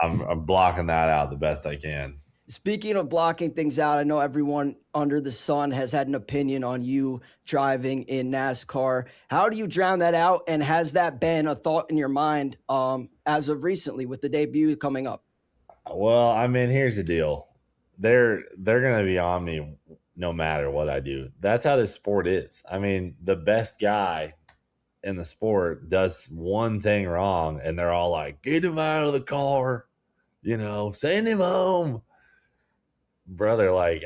I'm blocking that out the best I can. Speaking of blocking things out, I know everyone under the sun has had an opinion on you driving in NASCAR. How do you drown that out? And has that been a thought in your mind as of recently with the debut coming up? Well, I mean, here's the deal. They're going to be on me no matter what I do. That's how this sport is. I mean, the best guy in the sport does one thing wrong, and they're all like, get him out of the car, send him home. Brother, like,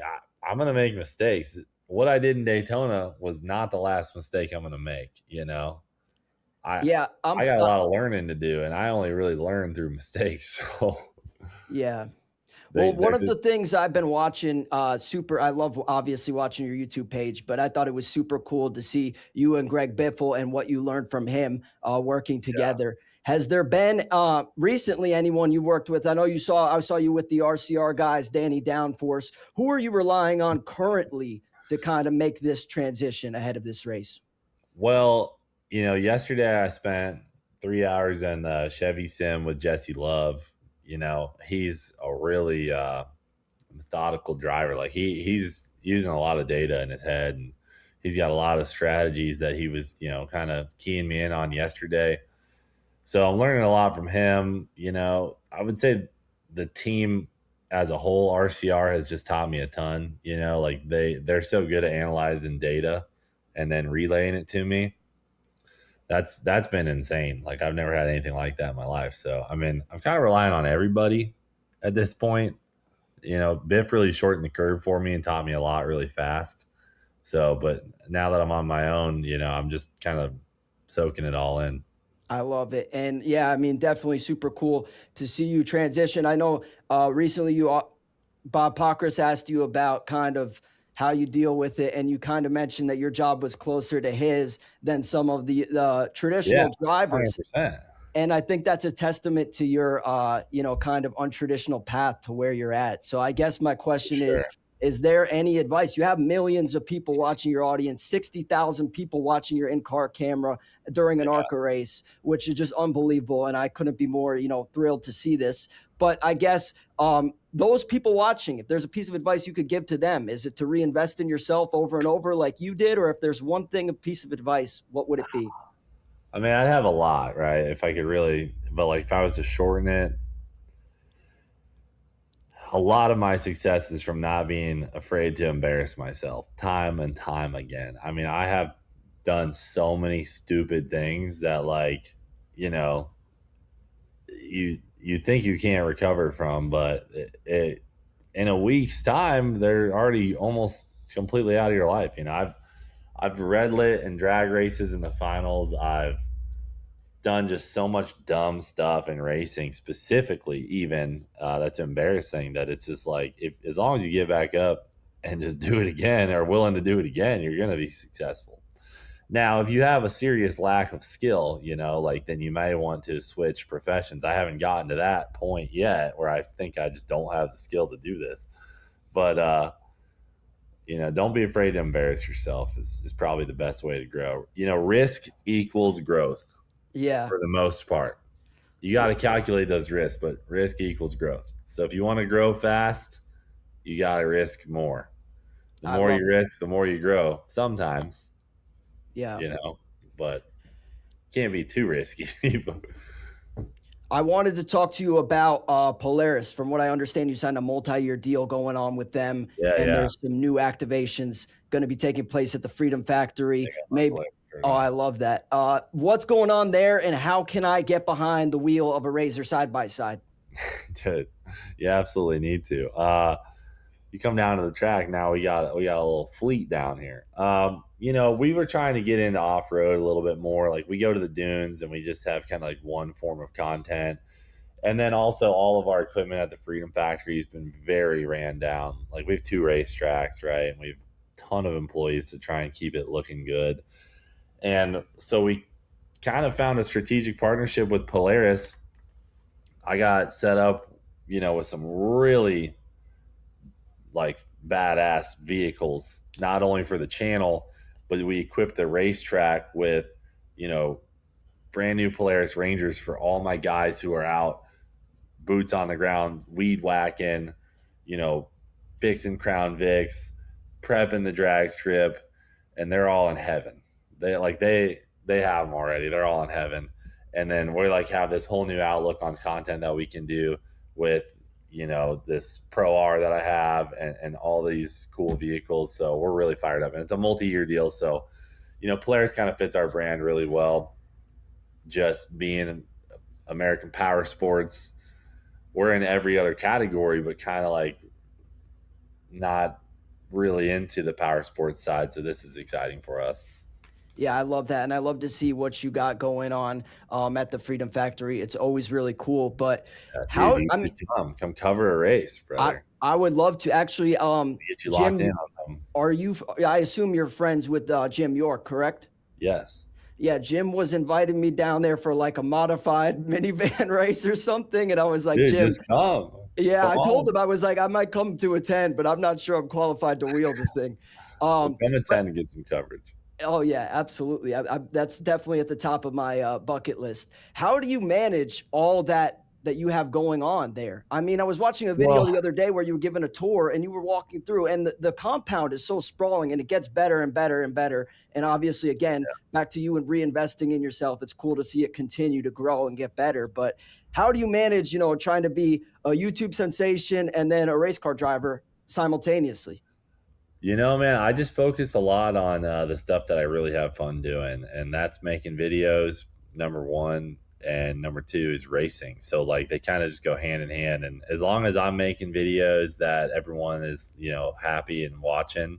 I'm going to make mistakes. What I did in Daytona was not the last mistake I'm going to make, I got a lot of learning to do, and I only really learn through mistakes. So, yeah. Well, one of the things I've been watching, I love obviously watching your YouTube page, but I thought it was super cool to see you and Greg Biffle and what you learned from him working together. Yeah. Has there been recently anyone you worked with? I saw you with the RCR guys, Danny Downforce. Who are you relying on currently to kind of make this transition ahead of this race? Well, yesterday I spent 3 hours in the Chevy Sim with Jesse Love. He's a really methodical driver. Like he's using a lot of data in his head, and he's got a lot of strategies that he was, kind of keying me in on yesterday. So I'm learning a lot from him. I would say the team as a whole, RCR, has just taught me a ton. Like they're so good at analyzing data and then relaying it to me. That's been insane. Like I've never had anything like that in my life. So, I mean, I'm kind of relying on everybody at this point. Biff really shortened the curve for me and taught me a lot really fast. So, but now that I'm on my own, I'm just kind of soaking it all in. I love it. And yeah, I mean, definitely super cool to see you transition. I know recently Bob Pockrass asked you about kind of how you deal with it, and you kind of mentioned that your job was closer to his than some of the traditional drivers. 100%. And I think that's a testament to your, kind of untraditional path to where you're at. So I guess my question is there any advice? You have millions of people watching your audience, 60,000 people watching your in-car camera during an ARCA race, which is just unbelievable. And I couldn't be more, thrilled to see this. But I guess those people watching, if there's a piece of advice you could give to them, is it to reinvest in yourself over and over like you did? Or if there's one thing, a piece of advice, what would it be? I mean, I'd have a lot, right? If I could really, but like if I was to shorten it, a lot of my success is from not being afraid to embarrass myself time and time again. I mean, I have done so many stupid things that, like, you think you can't recover from, but it in a week's time, they're already almost completely out of your life. I've red lit in drag races in the finals. I've done just so much dumb stuff in racing specifically, even that's embarrassing, that it's just like, as long as you get back up and just do it again, or willing to do it again, you're going to be successful. Now, if you have a serious lack of skill, then you may want to switch professions. I haven't gotten to that point yet where I think I just don't have the skill to do this. But, don't be afraid to embarrass yourself is probably the best way to grow. Risk equals growth. Yeah. For the most part. You got to calculate those risks, but risk equals growth. So if you want to grow fast, you got to risk more. The more you risk, the more you grow sometimes. Yeah. But can't be too risky. I wanted to talk to you about Polaris. From what I understand, you signed a multi-year deal going on with them. There's some new activations going to be taking place at the Freedom Factory. Maybe. Oh, I love that. What's going on there, and how can I get behind the wheel of a Razor side by side? Dude, you absolutely need to. You come down to the track now. We got a little fleet down here. We were trying to get into off road a little bit more. Like we go to the dunes and we just have kind of like one form of content, and then also all of our equipment at the Freedom Factory has been very ran down. Like we have 2 racetracks, right? And we've ton of employees to try and keep it looking good. And so we kind of found a strategic partnership with Polaris. I got set up, with some really like badass vehicles, not only for the channel, but we equipped the racetrack with, brand new Polaris Rangers for all my guys who are out, boots on the ground, weed whacking, fixing Crown Vics, prepping the drag strip, and they're all in heaven. They have them already. They're all in heaven. And then we have this whole new outlook on content that we can do with, this Pro R that I have and all these cool vehicles. So we're really fired up, and it's a multi-year deal. So, Polaris kind of fits our brand really well. Just being American power sports, we're in every other category, but kind of not really into the power sports side. So this is exciting for us. Yeah, I love that. And I love to see what you got going on at the Freedom Factory. It's always really cool. But come cover a race, brother. I would love to actually get you locked in on something. I assume you're friends with Jim York, correct? Yes. Yeah, Jim was inviting me down there for a modified minivan race or something. And I was like, dude, Jim, just come. Yeah, come I told him, I was like, I might come to attend, but I'm not sure I'm qualified to wheel the thing. Come attend and get some coverage. Oh, yeah, absolutely. That's definitely at the top of my bucket list. How do you manage all that you have going on there? I mean, I was watching a video the other day where you were given a tour and you were walking through, and the compound is so sprawling and it gets better and better and better. And obviously, again, back to you and reinvesting in yourself. It's cool to see it continue to grow and get better. But how do you manage, trying to be a YouTube sensation and then a race car driver simultaneously? Man, I just focus a lot on the stuff that I really have fun doing, and that's making videos, number one, and number two is racing. So they kind of just go hand in hand. And as long as I'm making videos that everyone is, happy and watching,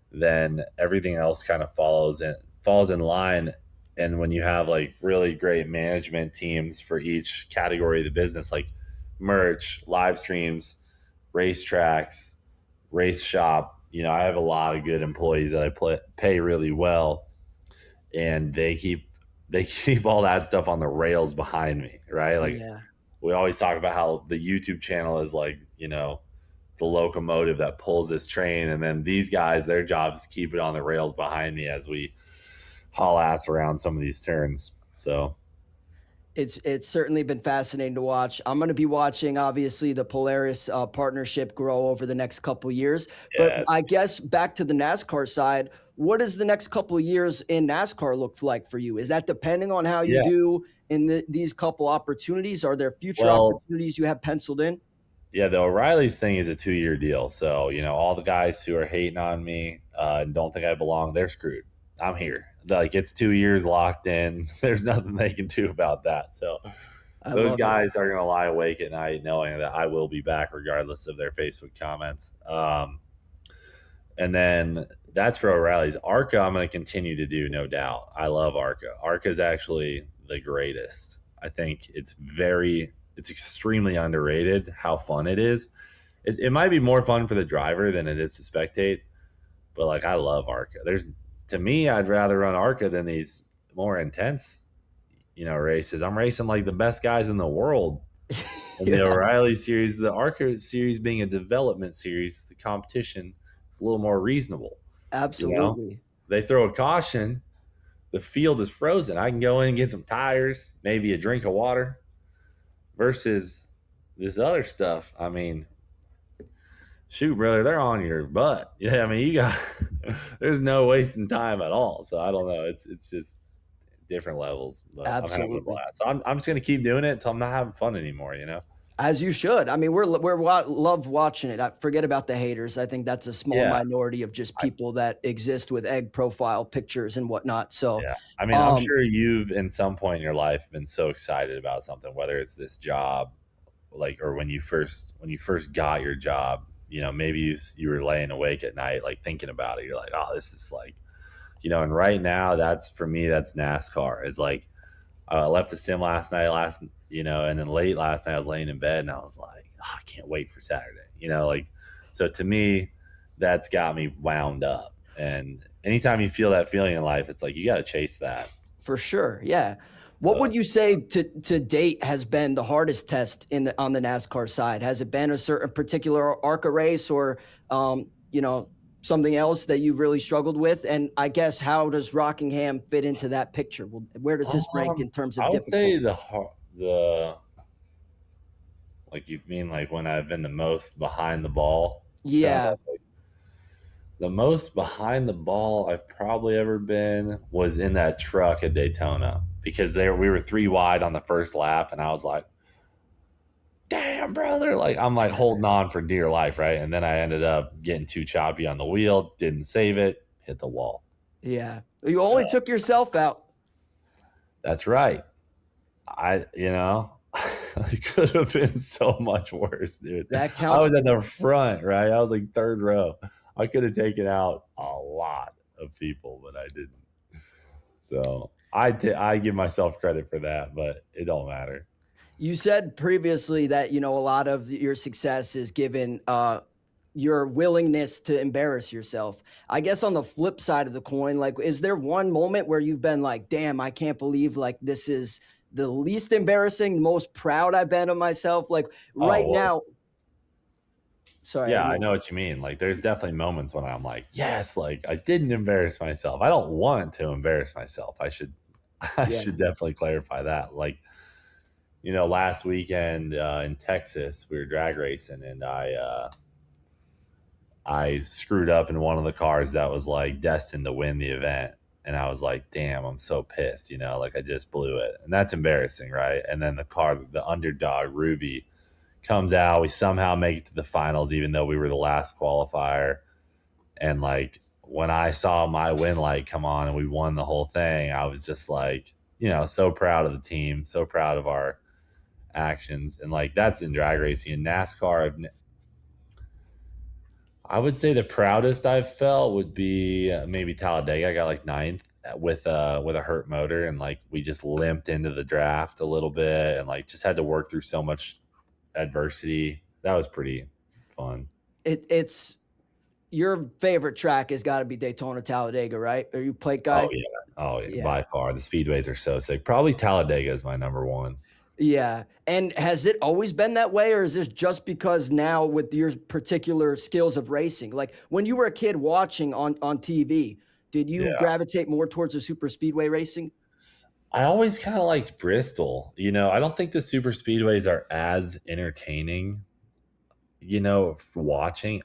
then everything else kind of falls in line. And when you have really great management teams for each category of the business, like merch, live streams, racetracks, race shop, I have a lot of good employees that I pay really well, and they keep all that stuff on the rails behind me, right? We always talk about how the YouTube channel is the locomotive that pulls this train, and then these guys, their job is to keep it on the rails behind me as we haul ass around some of these turns. So it's certainly been fascinating to watch. I'm going to be watching, obviously, the Polaris partnership grow over the next couple of years. But I guess back to the NASCAR side, what does the next couple of years in NASCAR look like for you? Is that depending on how you do in these couple opportunities? Are there future opportunities you have penciled in? Yeah, the O'Reilly's thing is a 2-year deal. So, all the guys who are hating on me and don't think I belong, they're screwed. I'm here. It's 2 years locked in. There's nothing they can do about that. So those guys are going to lie awake at night knowing that I will be back regardless of their Facebook comments. And then that's for O'Reilly's. ARCA, I'm going to continue to do, no doubt. I love ARCA. ARCA is actually the greatest. I think it's extremely underrated how fun it is. It might be more fun for the driver than it is to spectate, but I love ARCA. To me, I'd rather run ARCA than these more intense, races. I'm racing the best guys in the world. In the O'Reilly series, the ARCA series being a development series, the competition is a little more reasonable. Absolutely. They throw a caution, the field is frozen. I can go in and get some tires, maybe a drink of water, versus this other stuff. I mean, shoot, brother, they're on your butt. Yeah, I mean, there's no wasting time at all. So I don't know. It's just different levels. But absolutely. I'm having a blast. So I'm just gonna keep doing it until I'm not having fun anymore. As you should. I mean, we're love watching it. I forget about the haters. I think that's a small minority of just people that exist with egg profile pictures and whatnot. So I mean, I'm sure you've in some point in your life been so excited about something, whether it's this job, or when you first got your job. Maybe you were laying awake at night, thinking about it. You're like, oh, this is and right now that's NASCAR. It's I left the sim last night, and then late last night I was laying in bed and I was like, oh, I can't wait for Saturday. So to me, that's got me wound up. And anytime you feel that feeling in life, it's like you got to chase that. For sure. Yeah. What would you say to date has been the hardest test on the NASCAR side? Has it been a certain particular ARCA race or, something else that you've really struggled with? And I guess, how does Rockingham fit into that picture? Where does this rank in terms of I would difficulty? say the like, you mean like when I've been the most behind the ball? Yeah. The most behind the ball I've probably ever been was in that truck at Daytona, because we were 3 wide on the first lap, and I was like, damn, brother. Like, I'm like holding on for dear life, right? And then I ended up getting too choppy on the wheel, didn't save it, hit the wall. Yeah. You only took yourself out. That's right. It could have been so much worse, dude. That counts. I was at the front, right? I was like 3rd row. I could have taken out a lot of people, but I didn't. So I give myself credit for that, but it don't matter. You said previously that, a lot of your success is given your willingness to embarrass yourself. I guess on the flip side of the coin, like, is there one moment where you've been like, damn, I can't believe like this is the least embarrassing, the most proud I've been of myself? Like now. Sorry. Yeah, I know what you mean. Like, there's definitely moments when I'm like, yes, like I didn't embarrass myself. I don't want to embarrass myself. I should definitely clarify that. Like, last weekend in Texas, we were drag racing, and I screwed up in one of the cars that was like destined to win the event. And I was like, damn, I'm so pissed, like I just blew it. And that's embarrassing, right? And then the underdog, Ruby, comes out. We somehow make it to the finals, even though we were the last qualifier. And like, when I saw my win light come on and we won the whole thing, I was just like, so proud of the team, so proud of our actions. And like, that's in drag racing. In NASCAR, I would say the proudest I've felt would be maybe Talladega. I got like 9th with a hurt motor, and like we just limped into the draft a little bit, and like just had to work through so much adversity. That was pretty fun. It's your favorite track has got to be Daytona, Talladega, right? Are you plate guy? Oh yeah, by far. The speedways are so sick. Probably Talladega is my number one. Yeah. And has it always been that way, or is this just because now with your particular skills of racing? Like, when you were a kid watching on TV, did you gravitate more towards the super speedway racing? I always kind of liked Bristol. I don't think the super speedways are as entertaining, for watching.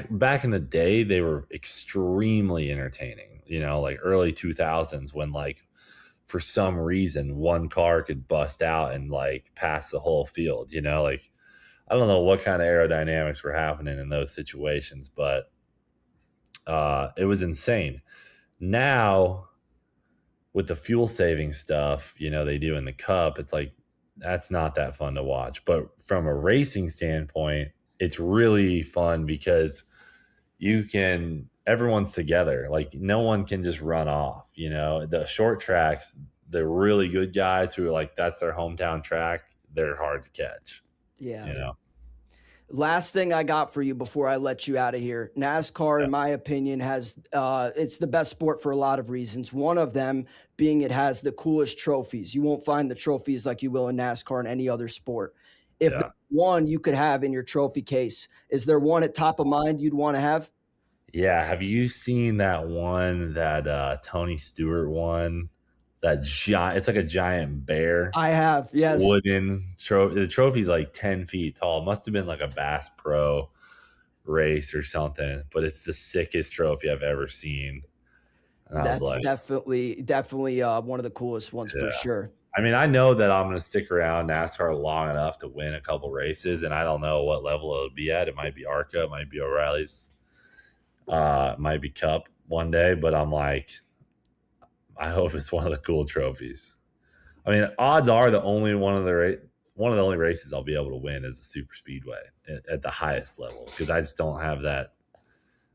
Back in the day, they were extremely entertaining, like early 2000s, when like, for some reason, one car could bust out and like pass the whole field, like, I don't know what kind of aerodynamics were happening in those situations, but it was insane. Now, with the fuel saving stuff, they do in the Cup, it's like, that's not that fun to watch. But from a racing standpoint, it's really fun because everyone's together. Like, no one can just run off, the short tracks, the really good guys who are like, that's their hometown track, they're hard to catch. Yeah. Last thing I got for you before I let you out of here. NASCAR, in my opinion, has it's the best sport for a lot of reasons. One of them being it has the coolest trophies. You won't find the trophies like you will in NASCAR and any other sport. If there's one you could have in your trophy case, is there one at top of mind you'd want to have? Yeah. Have you seen that one that Tony Stewart won? That giant, it's like a giant bear. I have, yes. Wooden trophy. The trophy's like 10 feet tall. Must have been like a Bass Pro race or something, but it's the sickest trophy I've ever seen. And that's like, definitely one of the coolest ones for sure. I mean, I know that I'm going to stick around NASCAR long enough to win a couple races, and I don't know what level it'll be at. It might be ARCA, it might be O'Reilly's, it might be Cup one day, but I'm like, I hope it's one of the cool trophies. I mean, odds are the only one of the only races I'll be able to win is the super speedway at the highest level, because I just don't have that.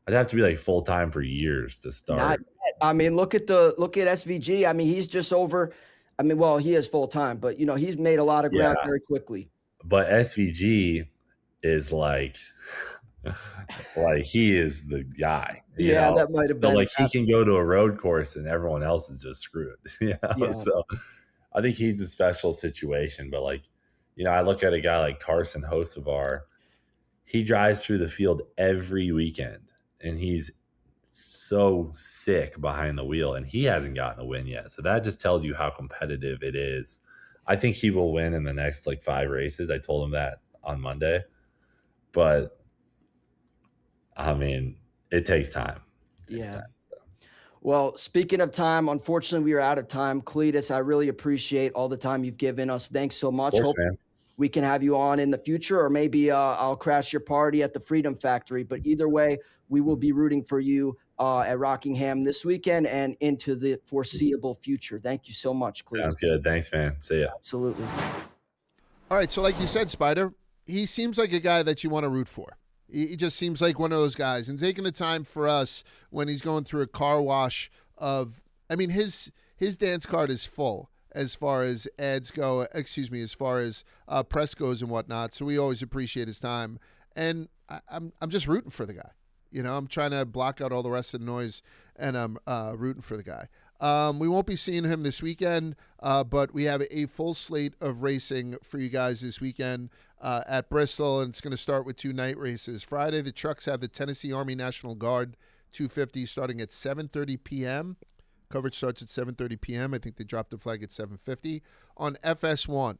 I'd have to be like full time for years to start. Not yet. I mean, look at SVG. I mean, he's just over. I mean, well, he is full time, but he's made a lot of ground very quickly. But SVG is like Like, he is the guy. Yeah, that might have been. So, like, he can go to a road course and everyone else is just screwed. Yeah. So I think he's a special situation. But, like, I look at a guy like Carson Hocevar. He drives through the field every weekend, and he's so sick behind the wheel, and he hasn't gotten a win yet. So that just tells you how competitive it is. I think he will win in the next, like, 5 races. I told him that on Monday. But, I mean, it takes time. Well, speaking of time, unfortunately, we are out of time. Cletus, I really appreciate all the time you've given us. Thanks so much. Of course, man. We can have you on in the future, or maybe I'll crash your party at the Freedom Factory. But either way, we will be rooting for you at Rockingham this weekend and into the foreseeable future. Thank you so much, Cletus. Sounds good. Thanks, man. See ya. Absolutely. All right, so like you said, Spider, he seems like a guy that you want to root for. He just seems like one of those guys. And taking the time for us when he's going through a car wash of, I mean, his dance card is full as far as ads go, as far as press goes and whatnot. So we always appreciate his time. And I'm just rooting for the guy. I'm trying to block out all the rest of the noise, and I'm rooting for the guy. We won't be seeing him this weekend, but we have a full slate of racing for you guys this weekend at Bristol, and it's going to start with 2 night races. Friday, the trucks have the Tennessee Army National Guard 250 starting at 7:30 p.m. Coverage starts at 7:30 p.m. I think they dropped the flag at 7:50. On FS1,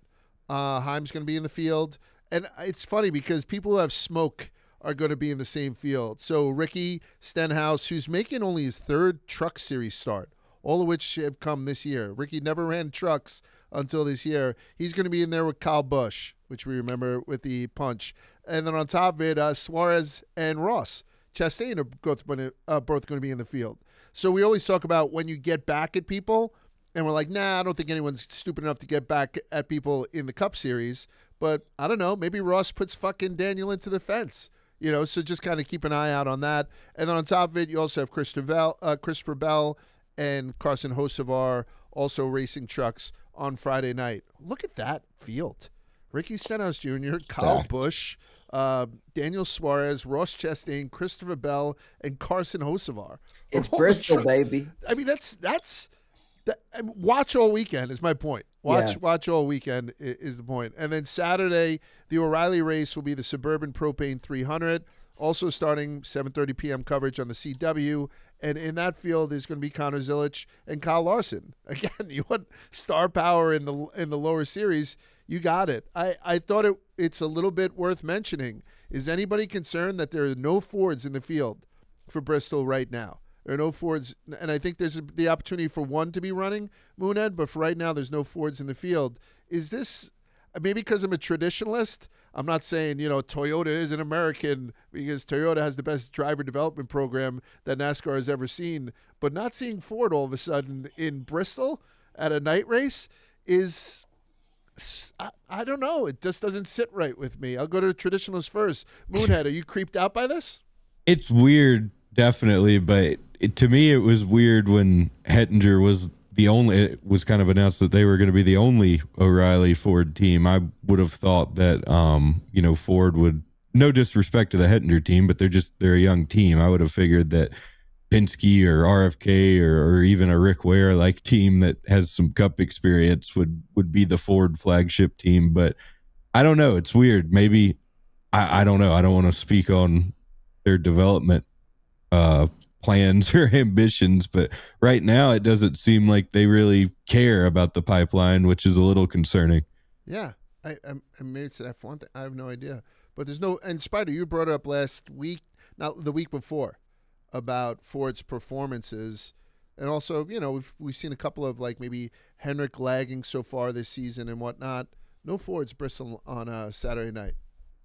Heim's going to be in the field. And it's funny because people who have smoke are going to be in the same field. So Ricky Stenhouse, who's making only his 3rd truck series start, all of which have come this year. Ricky never ran trucks until this year. He's going to be in there with Kyle Busch, which we remember with the punch. And then on top of it, Suarez and Ross Chastain are both going to be in the field. So we always talk about when you get back at people, and we're like, nah, I don't think anyone's stupid enough to get back at people in the Cup Series. But I don't know, maybe Ross puts fucking Daniel into the fence. So just kind of keep an eye out on that. And then on top of it, you also have Christopher Bell and Carson Hocevar also racing trucks on Friday night. Look at that field. Ricky Stenhouse Jr., Kyle Busch, Daniel Suarez, Ross Chastain, Christopher Bell, and Carson Hocevar. It's Bristol, baby. I mean, that's watch all weekend is my point. Watch all weekend is the point. And then Saturday, the O'Reilly race will be the Suburban Propane 300, also starting 7:30 p.m. coverage on the CW. And in that field is going to be Connor Zilich and Kyle Larson. Again, you want star power in the lower series, you got it. I thought it's a little bit worth mentioning. Is anybody concerned that there are no Fords in the field for Bristol right now? There are no Fords, and I think there's the opportunity for one to be running, Moonhead, but for right now, there's no Fords in the field. Is this maybe because I'm a traditionalist? I'm not saying, Toyota is an American because Toyota has the best driver development program that NASCAR has ever seen, but not seeing Ford all of a sudden in Bristol at a night race is, I don't know. It just doesn't sit right with me. I'll go to the traditionalists first. Moonhead, are you creeped out by this? It's weird, definitely, but to me, it was weird when Hettinger was it was kind of announced that they were going to be the only O'Reilly Ford team. I would have thought that, Ford would, no disrespect to the Hettinger team, but they're a young team. I would have figured that Penske or RFK or even a Rick Ware like team that has some Cup experience would be the Ford flagship team. But I don't know. It's weird. Maybe, I don't know. I don't want to speak on their development plans or ambitions, but right now it doesn't seem like they really care about the pipeline, which is a little concerning. Yeah, I maybe it's an F1 thing. I have no idea, but there's no. And Spider, you brought it up last week, not the week before, about Ford's performances, and also we've seen a couple of like maybe Henrik lagging so far this season and whatnot. No Ford's Bristol on a Saturday night.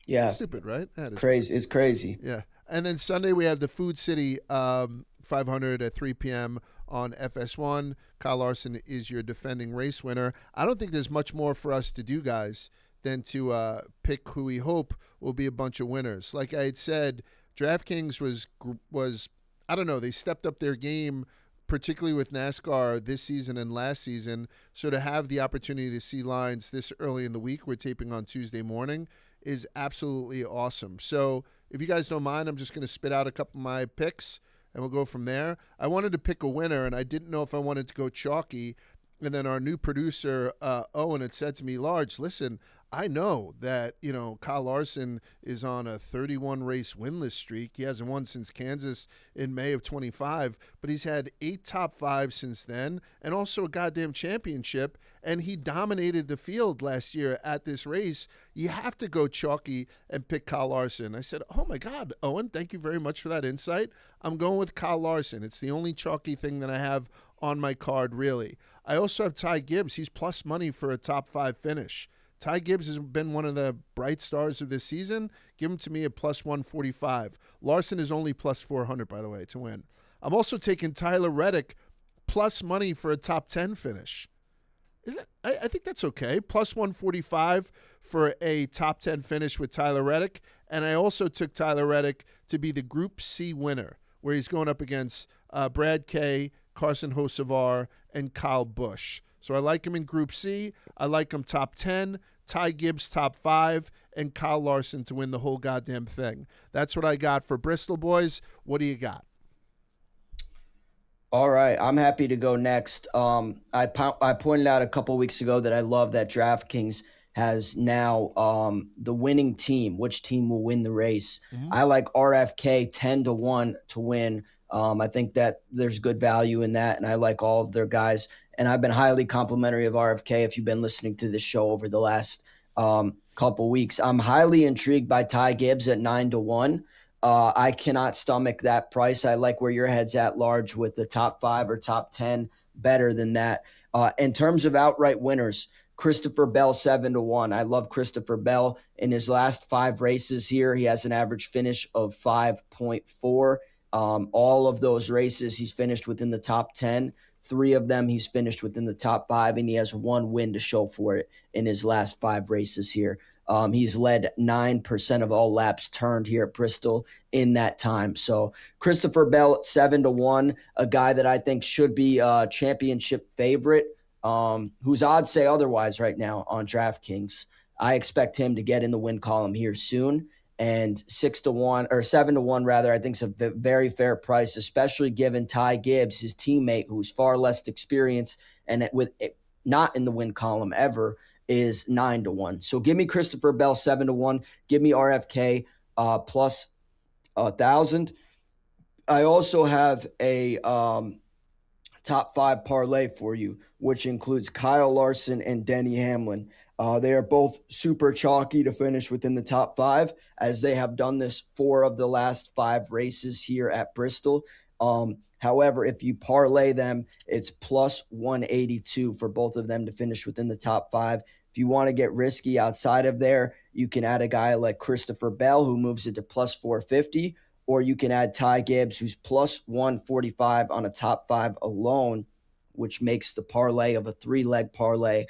Yeah, it's stupid, right? It's crazy. It's crazy. Yeah. And then Sunday we have the Food City 500 at 3 p.m. on FS1. Kyle Larson is your defending race winner. I don't think there's much more for us to do, guys, than to pick who we hope will be a bunch of winners. Like I had said, DraftKings was I don't know, they stepped up their game, particularly with NASCAR this season and last season. So to have the opportunity to see lines this early in the week, we're taping on Tuesday morning, is absolutely awesome. So, if you guys don't mind, I'm just going to spit out a couple of my picks, and we'll go from there. I wanted to pick a winner, and I didn't know if I wanted to go chalky. And then our new producer, Owen, had said to me, Large, listen, I know that, Kyle Larson is on a 31-race winless streak. He hasn't won since Kansas in May of 25, but he's had 8 top 5 since then and also a goddamn championship, and he dominated the field last year at this race. You have to go chalky and pick Kyle Larson. I said, oh, my God, Owen, thank you very much for that insight. I'm going with Kyle Larson. It's the only chalky thing that I have on my card, really. I also have Ty Gibbs. He's plus money for a top 5 finish. Ty Gibbs has been one of the bright stars of this season. Give him to me at plus 145. Larson is only plus 400, by the way, to win. I'm also taking Tyler Reddick plus money for a top 10 finish. I think that's okay. Plus 145 for a top 10 finish with Tyler Reddick. And I also took Tyler Reddick to be the Group C winner, where he's going up against Brad Kay, Carson Hocevar, and Kyle Busch. So I like him in Group C. I like him top 10, Ty Gibbs top 5, and Kyle Larson to win the whole goddamn thing. That's what I got for Bristol, boys. What do you got? All right, I'm happy to go next. I pointed out a couple weeks ago that I love that DraftKings has now the winning team, which team will win the race. Mm-hmm. I like RFK 10-1 to win. I think that there's good value in that, and I like all of their guys. And I've been highly complimentary of RFK if you've been listening to this show over the last couple weeks. I'm highly intrigued by Ty Gibbs at 9-1. I cannot stomach that price. I like where your head's at, Large, with the top 5 or top 10 better than that. In terms of outright winners, Christopher Bell 7-1. I love Christopher Bell. In his last 5 races here, he has an average finish of 5.4. All of those races, he's finished within the top 10. 3 of them, he's finished within the top 5, and he has 1 win to show for it in his last 5 races here. He's led 9% of all laps turned here at Bristol in that time. So Christopher Bell, 7-1, a guy that I think should be a championship favorite, whose odds say otherwise right now on DraftKings. I expect him to get in the win column here soon. And 6-1 or 7-1 rather, I think is a very fair price, especially given Ty Gibbs, his teammate, who's far less experienced and with not in the win column ever, is 9-1. So give me Christopher Bell 7-1. Give me RFK plus 1,000. I also have a top 5 parlay for you, which includes Kyle Larson and Denny Hamlin. They are both super chalky to finish within the top 5, as they have done this 4 of the last 5 races here at Bristol. However, if you parlay them, it's plus 182 for both of them to finish within the top 5. If you want to get risky outside of there, you can add a guy like Christopher Bell, who moves it to plus 450, or you can add Ty Gibbs, who's plus 145 on a top 5 alone, which makes the parlay of a 3-leg parlay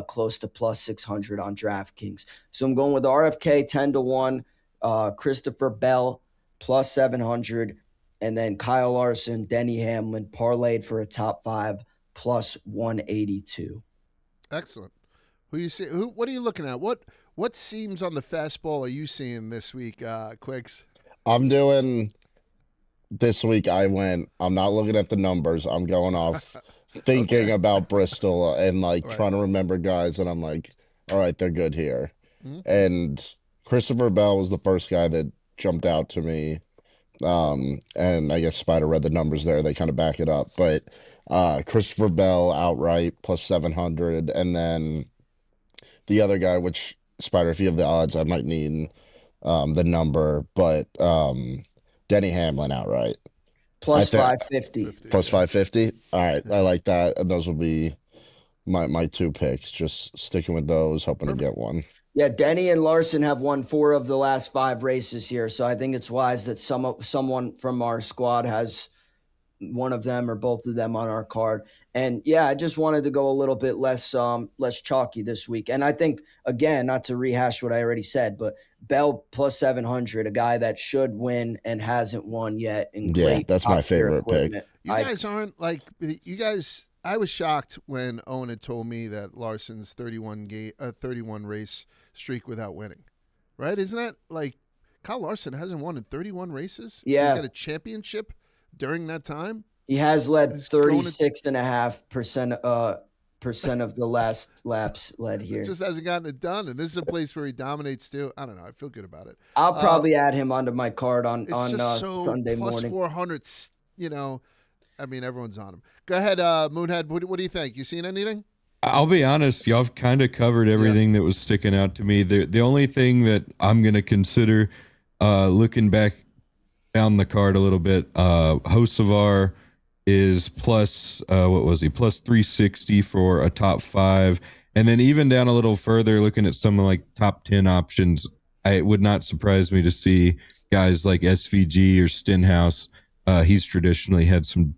close to plus 600 on DraftKings. So I'm going with RFK 10-1, Christopher Bell plus 700, and then Kyle Larson, Denny Hamlin parlayed for a top 5 plus 182. Excellent. Who you see? What are you looking at? What seams on the fastball are you seeing this week, Quiggs? I'm doing this week. I'm not looking at the numbers. I'm going off thinking about Bristol and trying to remember guys, and I'm like, all right, they're good here. Mm-hmm. And Christopher Bell was the first guy that jumped out to me. And I guess Spider read the numbers there. They kind of back it up. But Christopher Bell outright plus 700. And then the other guy, which Spider, if you have the odds, I might need the number. But Denny Hamlin outright. Plus 550. Plus 550? All right. I like that. And those will be my 2 picks. Just sticking with those, hoping to get one. Yeah, Denny and Larson have won 4 of the last 5 races here, so I think it's wise that someone from our squad has one of them or both of them on our card. And yeah, I just wanted to go a little bit less chalky this week. And I think, again, not to rehash what I already said, but Bell plus 700, a guy that should win and hasn't won yet. Yeah, that's my favorite pick. You guys aren't like you guys. I was shocked when Owen had told me that Larson's 31 race streak without winning, right? Isn't that Kyle Larson hasn't won in 31 races. Yeah. He's got a championship during that time. He has led 36.5% of the last laps led here. He just hasn't gotten it done, and this is a place where he dominates too. I don't know. I feel good about it. I'll probably add him onto my card on so Sunday plus morning. 400. You know, I mean, everyone's on him. Go ahead, Moonhead. What do you think? You seen anything? I'll be honest, y'all have kind of covered everything that was sticking out to me. The only thing that I'm going to consider, looking back down the card a little bit, Hocevar is plus, what was he? Plus 360 for a top 5. And then even down a little further, looking at some like top 10 options, it would not surprise me to see guys like SVG or Stenhouse. He's traditionally had some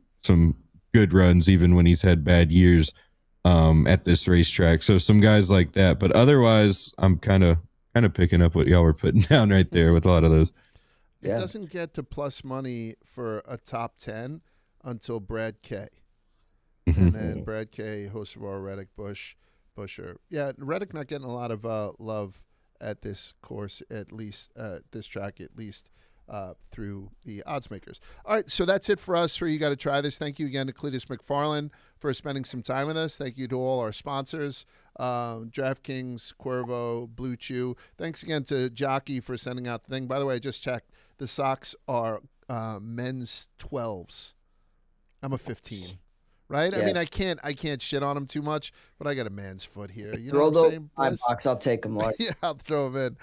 good runs, even when he's had bad years at this racetrack. So some guys like that. But otherwise, I'm kind of picking up what y'all were putting down right there with a lot of those. It doesn't get to plus money for a top 10 until Brad K. And then Brad K, Hocevar, Reddick, Busher. Yeah, Reddick not getting a lot of love at this course, at least this track, at least through the odds makers. All right, so that's it for us for You Got to Try This. Thank you again to Cletus McFarland for spending some time with us. Thank you to all our sponsors, DraftKings, Cuervo, Blue Chew. Thanks again to Jockey for sending out the thing. By the way, I just checked. The socks are men's 12s. I'm a 15. Right? Yeah. I mean, I can't shit on him too much, but I got a man's foot here. You know what I'm saying? $5, I'll take him. Yeah, I'll throw him in.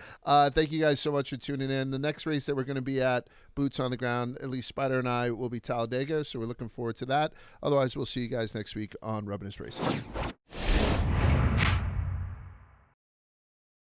Thank you guys so much for tuning in. The next race that we're going to be at, boots on the ground, at least Spider and I will be Talladega, so we're looking forward to that. Otherwise, we'll see you guys next week on Rubbin Racing.